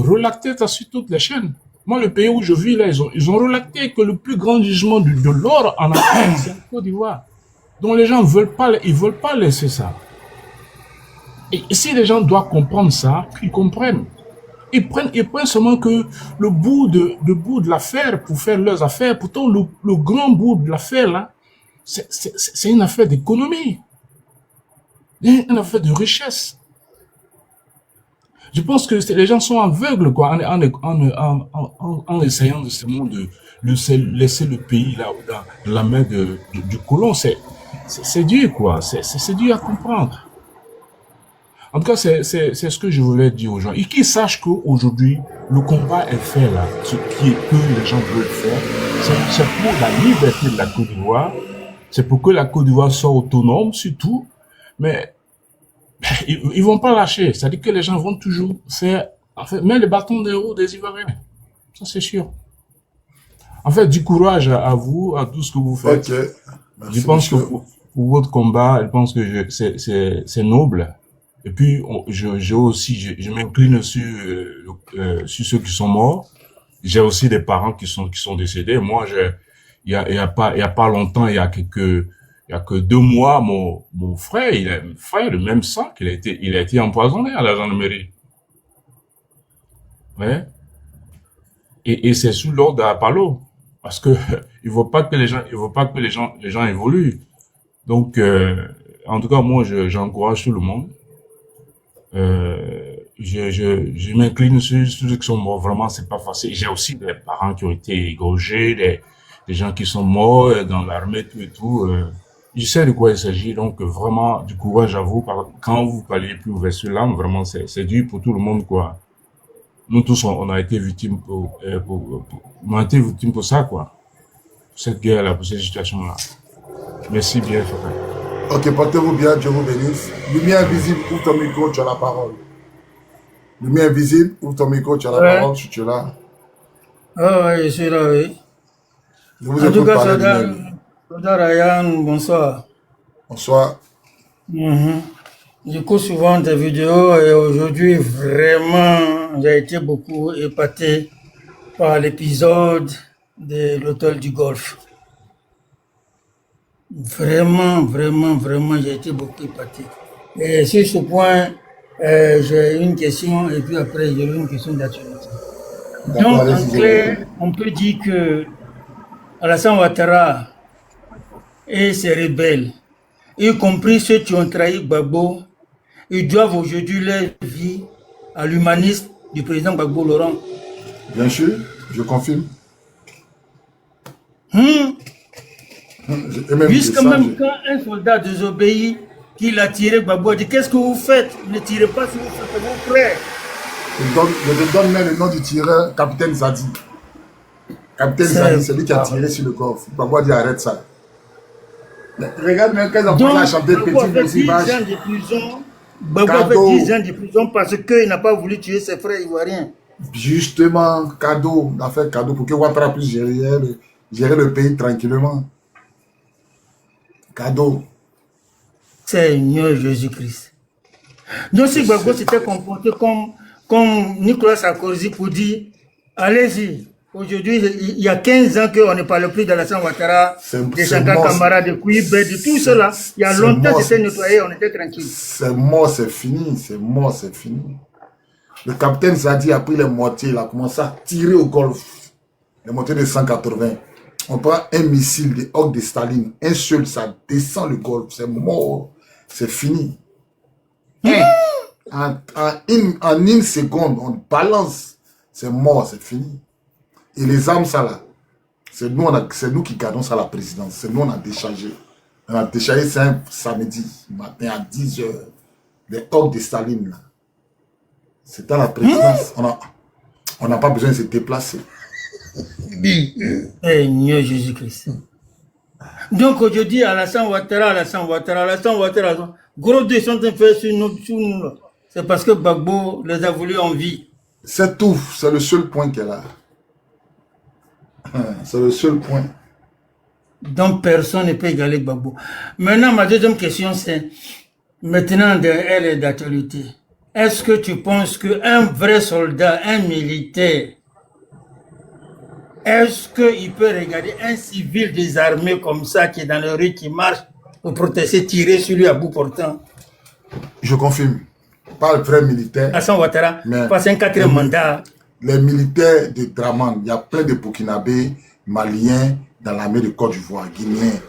relacté ça sur toutes les chaînes. Moi, le pays où je vis là, ils ont relacté que le plus grand gisement de l'or en Afrique, c'est en Côte d'Ivoire. Donc les gens ils veulent pas laisser ça. Et si les gens doivent comprendre ça, qu'ils comprennent. Ils prennent seulement que le bout de l'affaire pour faire leurs affaires. Pourtant, le grand bout de l'affaire, là, c'est une affaire d'économie. Une affaire de richesse. Je pense que les gens sont aveugles, quoi, en essayant justement de laisser le pays, là, dans la main du colon. C'est dur, quoi. C'est dur à comprendre. En tout cas, c'est ce que je voulais dire aux gens. Et qu'ils sachent qu'aujourd'hui, le combat est fait là. Ce qui est que les gens veulent faire, c'est pour la liberté de la Côte d'Ivoire. C'est pour que la Côte d'Ivoire soit autonome, surtout. Mais ils vont pas lâcher. C'est-à-dire que les gens vont toujours faire, en fait, mettre le bâton des roues des Ivoiriens. Ça, c'est sûr. En fait, du courage à vous, à tout ce que vous faites. Ok. Merci, Je pense que monsieur. pour votre combat, je pense que c'est noble. Et puis, j'ai aussi, je m'incline sur ceux qui sont morts. J'ai aussi des parents qui sont décédés. Moi, il y a pas longtemps, il y a que 2 mois, mon frère, il a un frère de même sang qu'il a été empoisonné à la gendarmerie. Ouais. Et c'est sous l'ordre d'Apollo. Parce que, il faut pas que les gens évoluent. Donc, en tout cas, moi, j'encourage tout le monde. Je m'incline sur ceux qui sont morts. Vraiment, c'est pas facile. J'ai aussi des parents qui ont été égorgés, des gens qui sont morts dans l'armée, tout et tout. Je sais de quoi il s'agit. Donc, vraiment, du courage à vous. Quand vous parlez plus ouvert sur l'âme, vraiment, c'est dur pour tout le monde, quoi. Nous tous, on a été victimes on a été victimes pour ça, quoi. Pour cette guerre-là, pour cette situation-là. Merci bien, frère. Ok, portez-vous bien, Dieu vous bénisse. Lumière invisible, ouvre ton micro, tu as la parole. Lumière invisible, ouvre ton micro, tu as la parole, si tu es là. Ah oui, je suis là, oui. Je vous En tout écoute cas, parler Soda lui-même. Ryan, bonsoir. Bonsoir. J'écoute souvent tes vidéos et aujourd'hui, vraiment, j'ai été beaucoup épaté par l'épisode de l'hôtel du Golfe. Vraiment, vraiment, vraiment, j'ai été beaucoup épaté. Et sur ce point, j'ai une question et puis après, j'ai une question d'actualité. Donc, en clair, on peut dire que Alassane Ouattara et ses rebelles, y compris ceux qui ont trahi Gbagbo, ils doivent aujourd'hui leur vie à l'humanisme du président Gbagbo Laurent. Bien sûr, je confirme. Jusqu'à même quand un soldat désobéit, qu'il a tiré Gbagbo, il dit qu'est-ce que vous faites? Ne tirez pas si vous faites vos frères. Je te donne même le nom du tireur, Capitaine Zadi. Capitaine Zadi, c'est lui qui a tiré sur le corps. Gbagbo dit arrête ça. Mais regarde même quand ils ont commencé à chanter Petit Messivage. Gbagbo a fait 10 ans de prison parce qu'il n'a pas voulu tuer ses frères ivoiriens. Justement, cadeau, on a fait cadeau pour que Ouattara puisse gérer le pays tranquillement. Cadeau. Seigneur Jésus-Christ. Donc si Gbagbo s'était comporté comme Nicolas Sarkozy pour dire, allez-y, aujourd'hui, il y a 15 ans qu'on ne parle plus d'Alassane Ouattara, de Sankara Camara, de Kouibé, de tout cela. Il y a longtemps c'était nettoyé, on était tranquille. C'est mort, c'est fini. C'est mort, c'est fini. Le capitaine Zadi a pris les mortiers, il a commencé à tirer au golfe. Les mortiers de 180. On prend un missile de Hawk de Staline, un seul, ça descend le golfe, c'est mort, c'est fini. En une seconde, on balance, c'est mort, c'est fini. Et les armes, ça là, c'est nous qui gardons ça à la présidence, c'est nous on a déchargé. On a déchargé ça un samedi matin à 10 h, les Hawk de Staline là. C'est à la présidence, on n'a pas besoin de se déplacer. Seigneur Jésus-Christ. Donc aujourd'hui, Alassane Ouattara, gros deux sont en train de faire sur nous. C'est parce que Gbagbo les a voulu en vie. C'est tout, c'est le seul point qu'elle a. C'est le seul point. Donc personne ne peut égaler Gbagbo. Maintenant, ma deuxième question, c'est, maintenant, elle est d'actualité. Est-ce que tu penses qu'un vrai soldat, un militaire, est-ce qu'il peut regarder un civil désarmé comme ça, qui est dans la rue, qui marche, pour protester, tirer sur lui à bout portant? Je confirme. Pas le vrai militaire. Alassane Ouattara, passe un 4e mandat. Les militaires de Draman, il y a plein de Burkinabés, Maliens, dans l'armée de Côte d'Ivoire, Guinéens.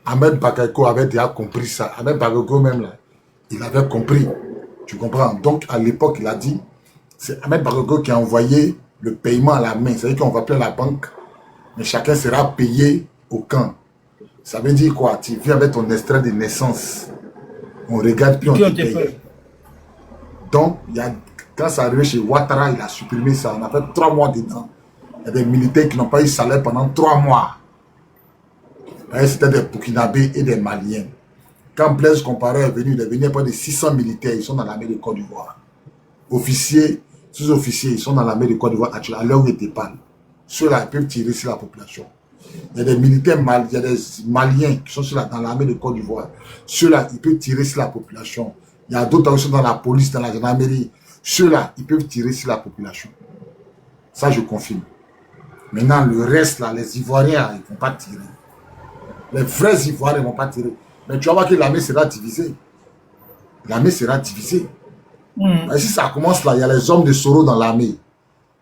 Ahmed Bakayoko avait déjà compris ça. Ahmed Bakayoko même là, il avait compris. Tu comprends? Donc à l'époque, il a dit, c'est Ahmed Bakayoko qui a envoyé le paiement à la main. C'est-à-dire qu'on va appeler la banque, mais chacun sera payé au camp. Ça veut dire quoi? Tu viens avec ton extrait de naissance. On regarde puis on te paye. Donc, quand ça arrivé chez Ouattara, il a supprimé ça. On a fait 3 mois dedans. Il y a des militaires qui n'ont pas eu salaire pendant 3 mois. C'était des Burkinabés et des Maliens. Quand Blaise Compaoré est venu, il est venu à près de 600 militaires. Ils sont dans l'armée de Côte d'Ivoire. Officiers, sous-officiers, ils sont dans l'armée de Côte d'Ivoire à l'heure où ils te parlent. Ceux-là, ils peuvent tirer sur la population. Il y a des militaires, il y a des Maliens qui sont dans l'armée de Côte d'Ivoire. Ceux-là, ils peuvent tirer sur la population. Il y a d'autres qui sont dans la police, dans la gendarmerie. Ceux-là, ils peuvent tirer sur la population. Ça, je confirme. Maintenant, le reste, là, les Ivoiriens, ils ne vont pas tirer. Les vrais Ivoiriens ne vont pas tirer. Mais tu vas voir que l'armée sera divisée. L'armée sera divisée. Et si ça commence là, il y a les hommes de Soro dans l'armée.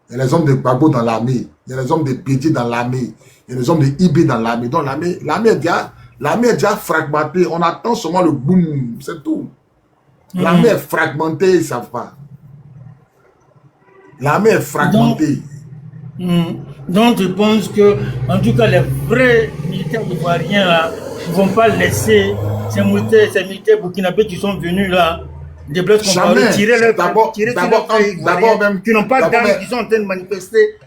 Il y a les hommes de Gbagbo dans l'armée. Il y a les hommes de Bédié dans l'armée. Il y a les hommes de Ibé dans l'armée. Donc l'armée est déjà fragmentée. On attend seulement le boum. C'est tout. L'armée est fragmentée, ils ne savent pas. L'armée est fragmentée. Donc, je pense que, en tout cas, les vrais militaires ivoiriens, là, ils ne vont pas laisser ces militaires burkinabés qui sont venus là, des Blaise Compaoré, tirer leur d'abord même, qui n'ont pas d'armes, qui sont en train de manifester.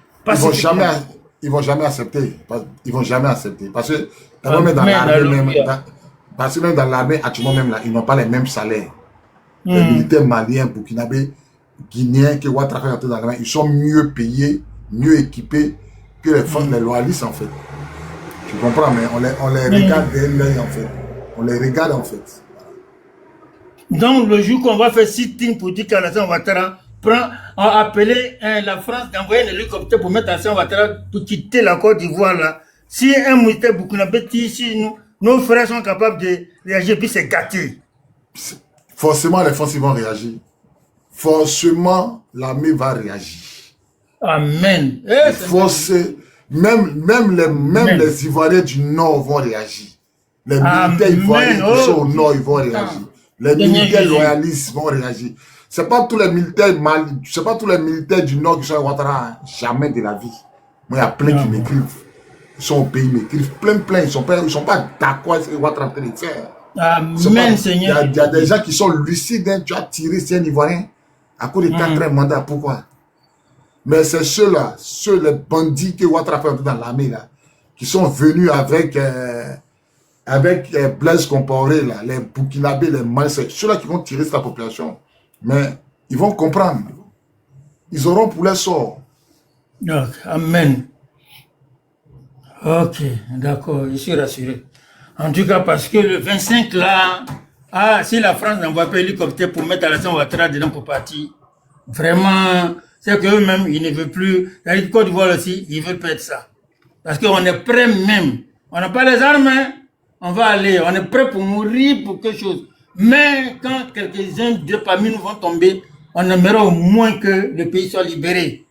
Ils vont jamais accepter. Ils vont jamais accepter. Parce que d'abord, même dans l'armée, parce que même dans l'armée, actuellement même là, ils n'ont pas les mêmes salaires. Les militaires maliens, burkinabés, guinéens, qui Ouattara fait dans l'armée, ils sont mieux payés, mieux équipés que les loyalistes en fait. Tu comprends, mais on les regarde d'un l'œil en fait. On les regarde en fait. Donc le jour qu'on va faire sit-in pour dire qu'Alassane Ouattara a appelé la France d'envoyer un hélicoptère pour mettre Alassane Ouattara pour quitter la Côte d'Ivoire là. Si un militaire burkinabé tire ici, nos frères sont capables de réagir, puis c'est gâté. Forcément, les forces vont réagir. Forcément, l'armée va réagir. Amen. Même les Ivoiriens du Nord vont réagir. Les militaires ivoiriens qui sont au Nord, ils vont réagir. Les militaires loyalistes vont réagir. C'est pas tous les militaires du Nord qui sont à Ouattara, jamais de la vie. Moi, il y a plein qui m'écrivent. Ils sont au pays, ils m'écrivent plein. Ils sont pas d'accord avec ce que Ouattara est en train de faire. Amen, Seigneur. Il y a des gens qui sont lucides. Hein. Tu as tiré sur un Ivoirien à cause de 4 mandats. Pourquoi? Mais c'est ceux-là, les bandits que Ouattara fait dans l'armée, là, qui sont venus avec Blaise Compaoré, là, les Burkinabés, les Maliens, c'est ceux-là qui vont tirer sur la population. Mais ils vont comprendre. Ils auront pour leur sort. Amen. Ok, d'accord, je suis rassuré. En tout cas, parce que le 25 là, si la France n'envoie pas l'hélicoptère pour mettre Alassane Ouattara dedans pour partir, vraiment, c'est qu'eux-mêmes, ils ne veulent plus. La Côte d'Ivoire aussi, ils veulent perdre ça. Parce qu'on est prêt même. On n'a pas les armes, hein? On va aller. On est prêt pour mourir pour quelque chose. Mais quand quelques-uns de parmi nous vont tomber, on aimerait au moins que le pays soit libéré.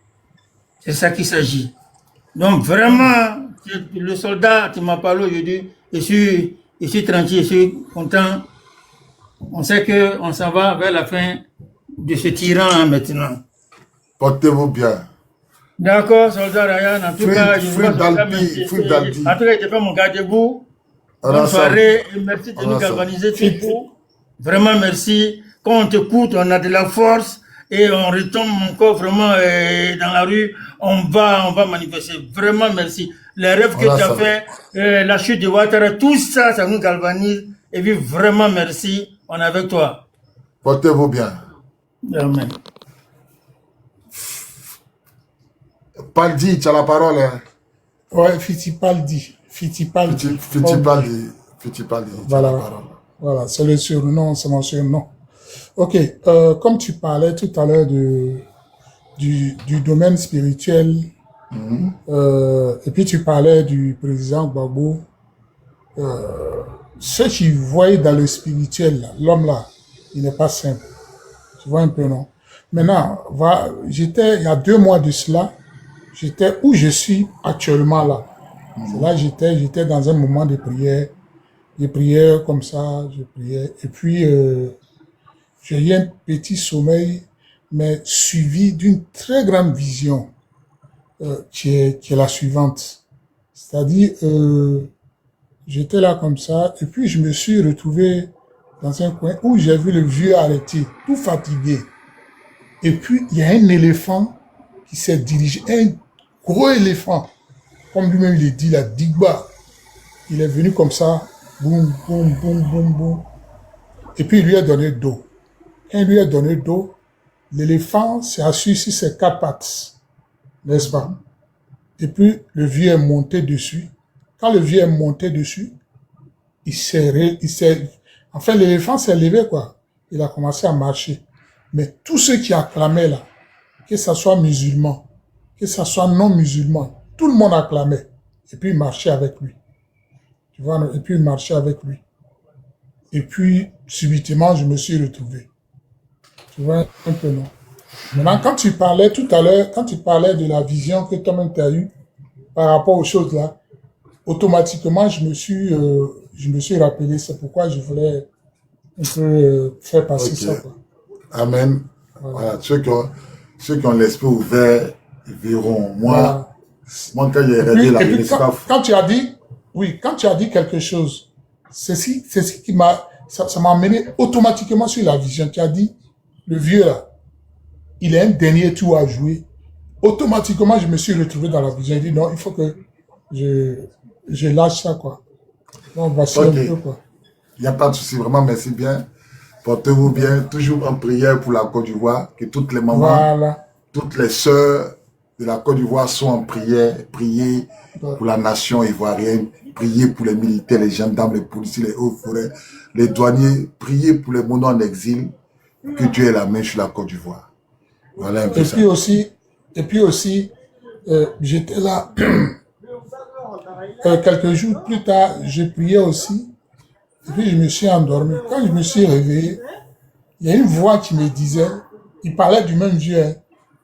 C'est ça qu'il s'agit. Donc vraiment, le soldat qui m'a parlé aujourd'hui, je suis tranquille, je suis content. On sait qu'on s'en va vers la fin de ce tyran maintenant. Portez-vous bien. D'accord, soldat Ryan. En tout cas, je vous remercie. En tout cas, il te fait mon garde-boue. Bonne soirée et merci de nous galvaniser tout pour. Vraiment merci. Quand on t'écoute, on a de la force et on retombe encore vraiment dans la rue. On va manifester. Vraiment merci. Les rêves que tu as fait, la chute de Ouattara, tout ça, ça nous galvanise. Et puis vraiment merci. On est avec toi. Portez-vous bien. Amen. Paldi, tu as la parole. Hein? Ouais, Fittipaldi. Fittipaldi. Voilà, c'est le surnom, c'est mon surnom. Ok, comme tu parlais tout à l'heure du domaine spirituel, et puis tu parlais du président Gbagbo, ce qu'il voyait dans le spirituel, l'homme là, il n'est pas simple. Tu vois un peu, non? Maintenant, il y a 2 mois de cela, j'étais où je suis actuellement là. Là, j'étais dans un moment de prière. Je priais comme ça, je priais. Et puis, j'ai eu un petit sommeil, mais suivi d'une très grande vision, qui est la suivante. C'est-à-dire, j'étais là comme ça, et puis je me suis retrouvé dans un coin où j'ai vu le vieux arrêté, tout fatigué. Et puis, il y a un éléphant qui s'est dirigé, un gros éléphant, comme lui-même il est dit, la Digba. Il est venu comme ça, boum, boum, boum, boum, boum. Et puis, il lui a donné d'eau. Quand il lui a donné d'eau, l'éléphant s'est assis sur ses 4 pattes, n'est-ce pas? Et puis, le vieux est monté dessus. Quand le vieux est monté dessus, enfin, l'éléphant s'est levé, quoi. Il a commencé à marcher. Mais tous ceux qui acclamaient là, que ce soit musulman, que ce soit non musulman, tout le monde acclamait. Et puis, il marchait avec lui. Tu vois, et puis, il marchait avec lui. Et puis, subitement, je me suis retrouvé. Tu vois, un peu, non? Maintenant, quand tu parlais tout à l'heure, quand tu parlais de la vision que toi-même tu as eue par rapport aux choses là, automatiquement, je me suis rappelé. C'est pourquoi je voulais un peu faire passer ça, quoi. Amen. Voilà. Ceux qui ont l'esprit ouvert, ils verront. Moi, moi quand j'ai regardé la ministre, quand tu as dit, oui, quand tu as dit quelque chose, c'est ce qui ça m'a amené automatiquement sur la vision. Tu as dit, le vieux là, il a un dernier tour à jouer. Automatiquement, je me suis retrouvé dans la vision. J'ai dit, non, il faut que je lâche ça, quoi. Donc, voici un peu, quoi. Il n'y a pas de souci, vraiment, merci bien. Portez-vous bien, toujours en prière pour la Côte d'Ivoire, que toutes les mamans, toutes les sœurs de la Côte d'Ivoire sont en prière, priez pour la nation ivoirienne, priez pour les militaires, les gendarmes, les policiers, les hauts forêts, les douaniers, priez pour les mondes en exil, que Dieu ait la main sur la Côte d'Ivoire. Voilà un peu ça. Et puis aussi, j'étais là, quelques jours plus tard, je priais aussi. Et puis, je me suis endormi. Quand je me suis réveillé, il y a une voix qui me disait, il parlait du même Dieu. Hein.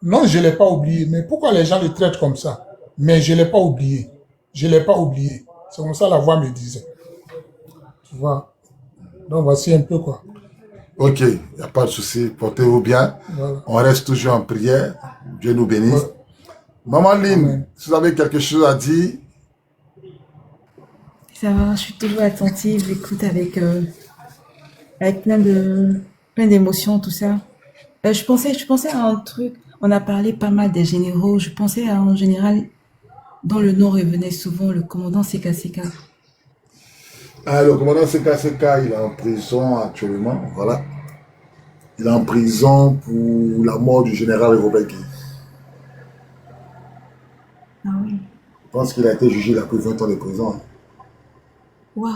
Non, je ne l'ai pas oublié. Mais pourquoi les gens le traitent comme ça? Mais je ne l'ai pas oublié. Je ne l'ai pas oublié. C'est comme ça la voix me disait. Tu vois? Donc, voici un peu quoi. Ok, il n'y a pas de souci. Portez-vous bien. Voilà. On reste toujours en prière. Dieu nous bénisse. Ouais. Maman Lynn, si vous avez quelque chose à dire. Ça va, je suis toujours attentive, j'écoute avec plein d'émotions, tout ça. Je pensais à un truc, on a parlé pas mal des généraux, je pensais à un général dont le nom revenait souvent, le commandant Seka Seka. Ah, le commandant Seka Seka, il est en prison actuellement, voilà. Il est en prison pour la mort du général Robert Guy. Ah oui. Je pense qu'il a été jugé, il a pris 20 ans de prison. Waouh.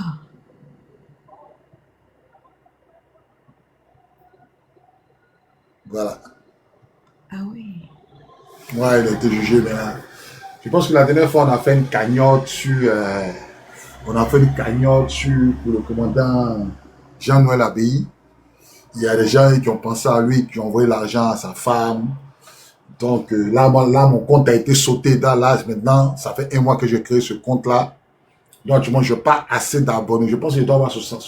Voilà. Ah oui. Moi, il a été jugé, mais je pense que la dernière fois, on a fait une cagnotte sur, pour le commandant Jean-Noël Abbaye. Il y a des gens qui ont pensé à lui, qui ont envoyé l'argent à sa femme. Donc là, mon compte a été sauté dans l'âge. Maintenant, ça fait 1 mois que j'ai créé ce compte-là. Donc, moi, je n'ai pas assez d'abonnés. Je pense que je dois avoir 60.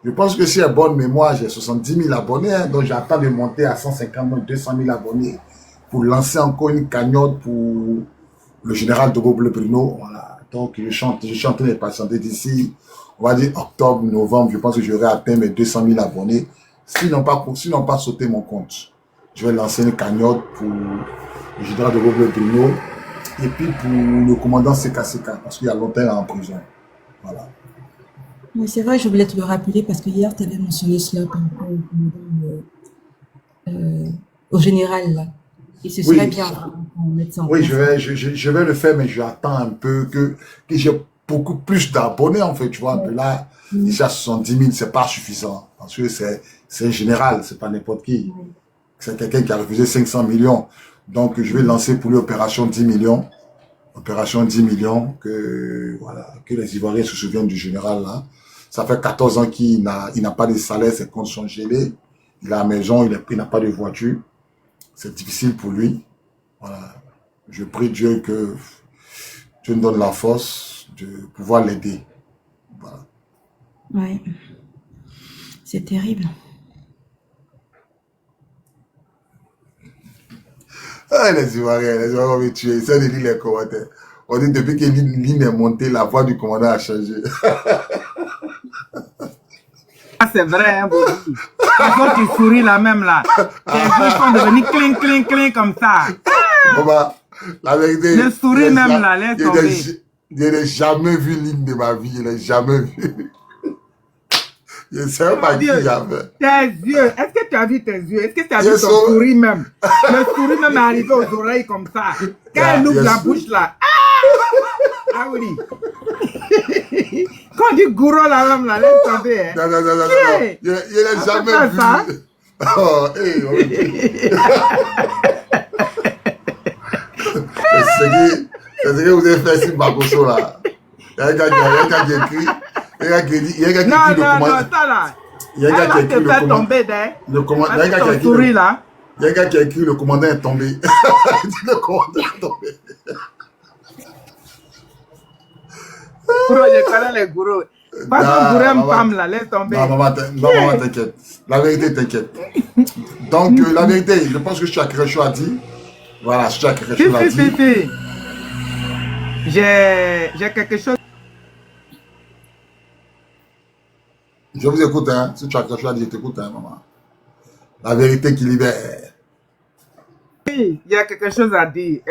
Je pense que si j'ai bonne mémoire, j'ai 70 000 abonnés. Hein, donc, j'attends de monter à 150 000, 200 000 abonnés pour lancer encore une cagnotte pour le général de Gaulle Bruno. Voilà. Donc, je suis en train de patienter d'ici, on va dire octobre, novembre. Je pense que j'aurai atteint mes 200 000 abonnés. S'ils n'ont pas sauté mon compte, je vais lancer une cagnotte pour le général de Gaulle Bruno. Et puis pour le commandant Seka Seka, parce qu'il y a longtemps en prison. Voilà. Oui, c'est vrai, je voulais te le rappeler parce que hier, tu avais mentionné cela par rapport au général. Là. Et ce serait bien qu'on mette ça en place. Oui, je vais le faire, mais j'attends un peu que j'ai beaucoup plus d'abonnés, en fait. Tu vois, un peu là, ici à 70 000, c'est pas suffisant. Parce que c'est un général, c'est pas n'importe qui. C'est quelqu'un qui a refusé 500 millions. Donc, je vais lancer pour lui Opération 10 millions. Opération 10 millions, que les Ivoiriens se souviennent du général là. Ça fait 14 ans qu'il n'a pas de salaire, ses comptes sont gelés. Il a la maison, il n'a pas de voiture. C'est difficile pour lui. Voilà. Je prie Dieu que Dieu nous donne la force de pouvoir l'aider. Voilà. Oui. C'est terrible. Ah, les Ivoiriens vont me tuer. Ça, de lire les commentaires. On dit depuis que Lynn est montée, la voix du commandant a changé. Ah, c'est vrai, hein, Bobby. Quand tu souris là même là, tes yeux sont devenus cling, cling, cling comme ça. Maman, la vérité. Le sourire même là, laisse tomber. Je n'ai jamais vu l'hymne de ma vie, je n'ai jamais vu. Je ne sais pas qui j'avais. Tes yeux, est-ce que tu as vu tes yeux? Est-ce que tu as vu ton sourire même? Le sourire même est arrivé aux oreilles comme ça. Quand elle ouvre la bouche là. Ah oui. Quand on dit gourou là même là, laisse tomber. Hein. Non. Je n'ai jamais vu. Ça? Oh, hey, c'est ce que vous avez fait sur Bakoso là. Il y a un gars qui écrit. Il y a un gars qui écrit le commandant. Ça là. Il y a un gars qui écrit le commandant. Tomber, le commandant. Il y a un gars qui a écrit le commandant est tombé. Le commandant est tombé. Gourou, je connais les gourous. Pas de gourou une femme là, laisse tomber. Non, maman, t'inquiète. La vérité, t'inquiète. Donc, la vérité, je pense que Chakrecho a dit. Voilà, Chakrecho a dit. Si. J'ai quelque chose. Je vous écoute, hein. Si Chakrecho a dit, je t'écoute, hein, maman. La vérité qui libère. Oui, il y a quelque chose à dire.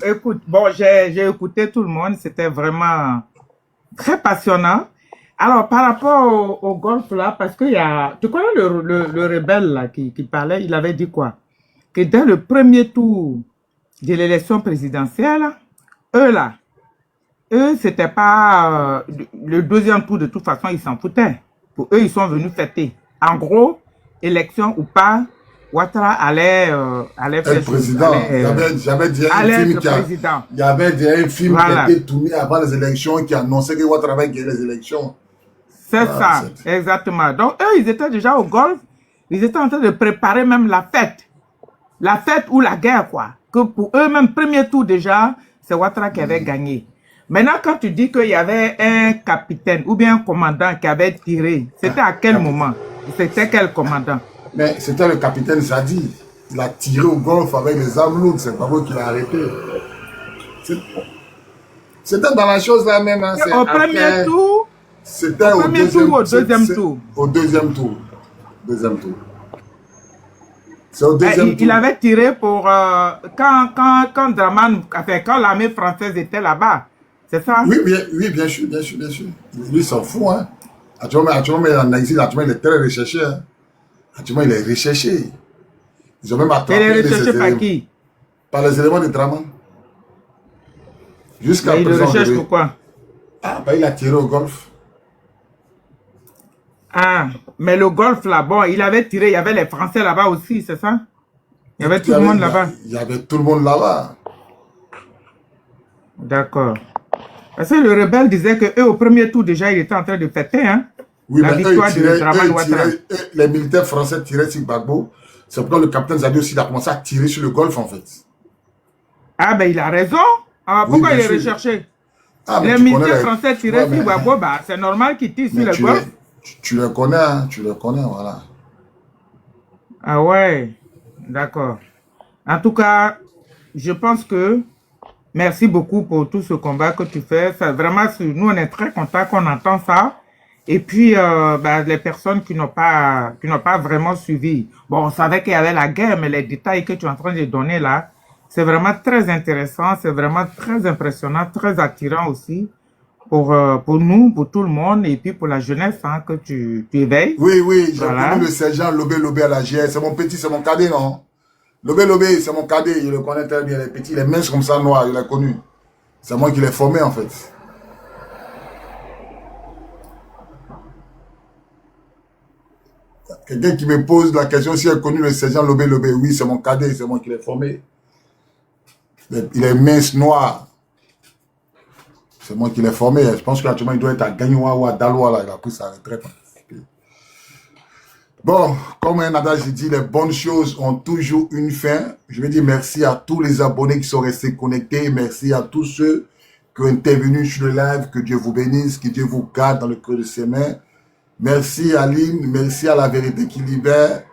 Écoute, bon, j'ai écouté tout le monde, c'était vraiment très passionnant. Alors, par rapport au golf là, parce qu'il y a, tu connais le rebelle là qui parlait, il avait dit quoi? Que dans le premier tour de l'élection présidentielle, eux, c'était pas le deuxième tour, de toute façon, ils s'en foutaient. Pour eux, ils sont venus fêter. En gros, élection ou pas, Ouattara allait faire le président. J'avais dit un film qui a été tourné avant les élections qui annonçait que Ouattara avait gagné les élections. C'est ça, exactement. Donc, eux, ils étaient déjà au golf. Ils étaient en train de préparer même la fête. La fête ou la guerre, quoi. Que pour eux-mêmes, premier tour déjà, c'est Ouattara qui avait gagné. Maintenant, quand tu dis qu'il y avait un capitaine ou bien un commandant qui avait tiré, c'était à quel moment? C'était quel commandant? Mais c'était le capitaine Zadi. Il a tiré au golf avec les armes lourdes. C'est pas vous qui l'a arrêté. C'était dans la chose là même. Hein. Au premier tour? C'était au deuxième tour. Au deuxième tour. C'est au deuxième tour. Il avait tiré pour quand Draman, enfin, quand l'armée française était là-bas. C'est ça? Oui, bien sûr. Lui, il s'en fout. Hein. Actuellement, en exil, actuellement, il est très recherché. Hein. Actuellement, il est recherché. Ils ont même attrapé il est recherché par qui? Par les éléments de Draman. Jusqu'à présent. Il le recherche pourquoi? Il a tiré au golf. Ah, mais le golf là, bon, il avait tiré, il y avait les Français là-bas aussi, c'est ça? Il y avait tout le monde là-bas. Il y avait tout le monde là-bas. D'accord. Parce que le rebelle disait que eux, au premier tour, déjà, il était en train de fêter, hein? Oui, la victoire de Draman Ouattara. Les militaires français tiraient sur Gbagbo. C'est pourquoi le capitaine Zadi aussi a commencé à tirer sur le golf, en fait. Ah, ben il a raison. Pourquoi il est recherché? Les militaires français tiraient sur Gbagbo, c'est normal qu'ils tirent sur le golf. Tu le connais, hein? Voilà. Ah ouais, d'accord. En tout cas, je pense que merci beaucoup pour tout ce combat que tu fais. Ça, vraiment, nous, on est très contents qu'on entend ça. Et puis, les personnes qui n'ont pas vraiment suivi. Bon, on savait qu'il y avait la guerre, mais les détails que tu es en train de donner là, c'est vraiment très intéressant, c'est vraiment très impressionnant, très attirant aussi pour nous, pour tout le monde, et puis pour la jeunesse hein, que tu éveilles. Oui, j'ai connu le sergent Lobé à la GS. C'est mon petit, c'est mon cadet, non? Lobé, c'est mon cadet, il le connaît très bien, les petits, les minces comme ça, noirs, il l'a connu. C'est moi qui l'ai formé, en fait. Quelqu'un qui me pose la question si elle a connu le sergent Lobé, oui, c'est mon cadet, c'est moi qui l'ai formé. Il est mince, noir. C'est moi qui l'ai formé. Je pense qu'actuellement, il doit être à Gagnoua ou à Daloa, là. Il a pris sa retraite. Bon, comme un adage dit, les bonnes choses ont toujours une fin. Je veux dire merci à tous les abonnés qui sont restés connectés. Merci à tous ceux qui ont intervenu sur le live. Que Dieu vous bénisse, que Dieu vous garde dans le creux de ses mains. Merci Aline, merci à la vérité qui libère.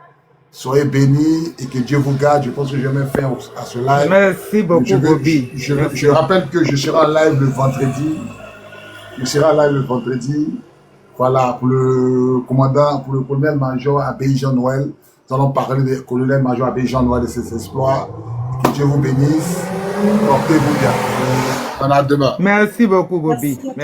Soyez bénis et que Dieu vous garde. Je pense que je vais même faire à ce live. Merci beaucoup, Bobby. Je rappelle que je serai en live le vendredi. Je serai en live le vendredi. Voilà, pour le commandant, pour le colonel-major Abbé Jean-Noël. Nous allons parler du colonel-major Abbé Jean-Noël et ses exploits. Que Dieu vous bénisse. Portez-vous bien. On a demain. Merci beaucoup, Gobi. Merci.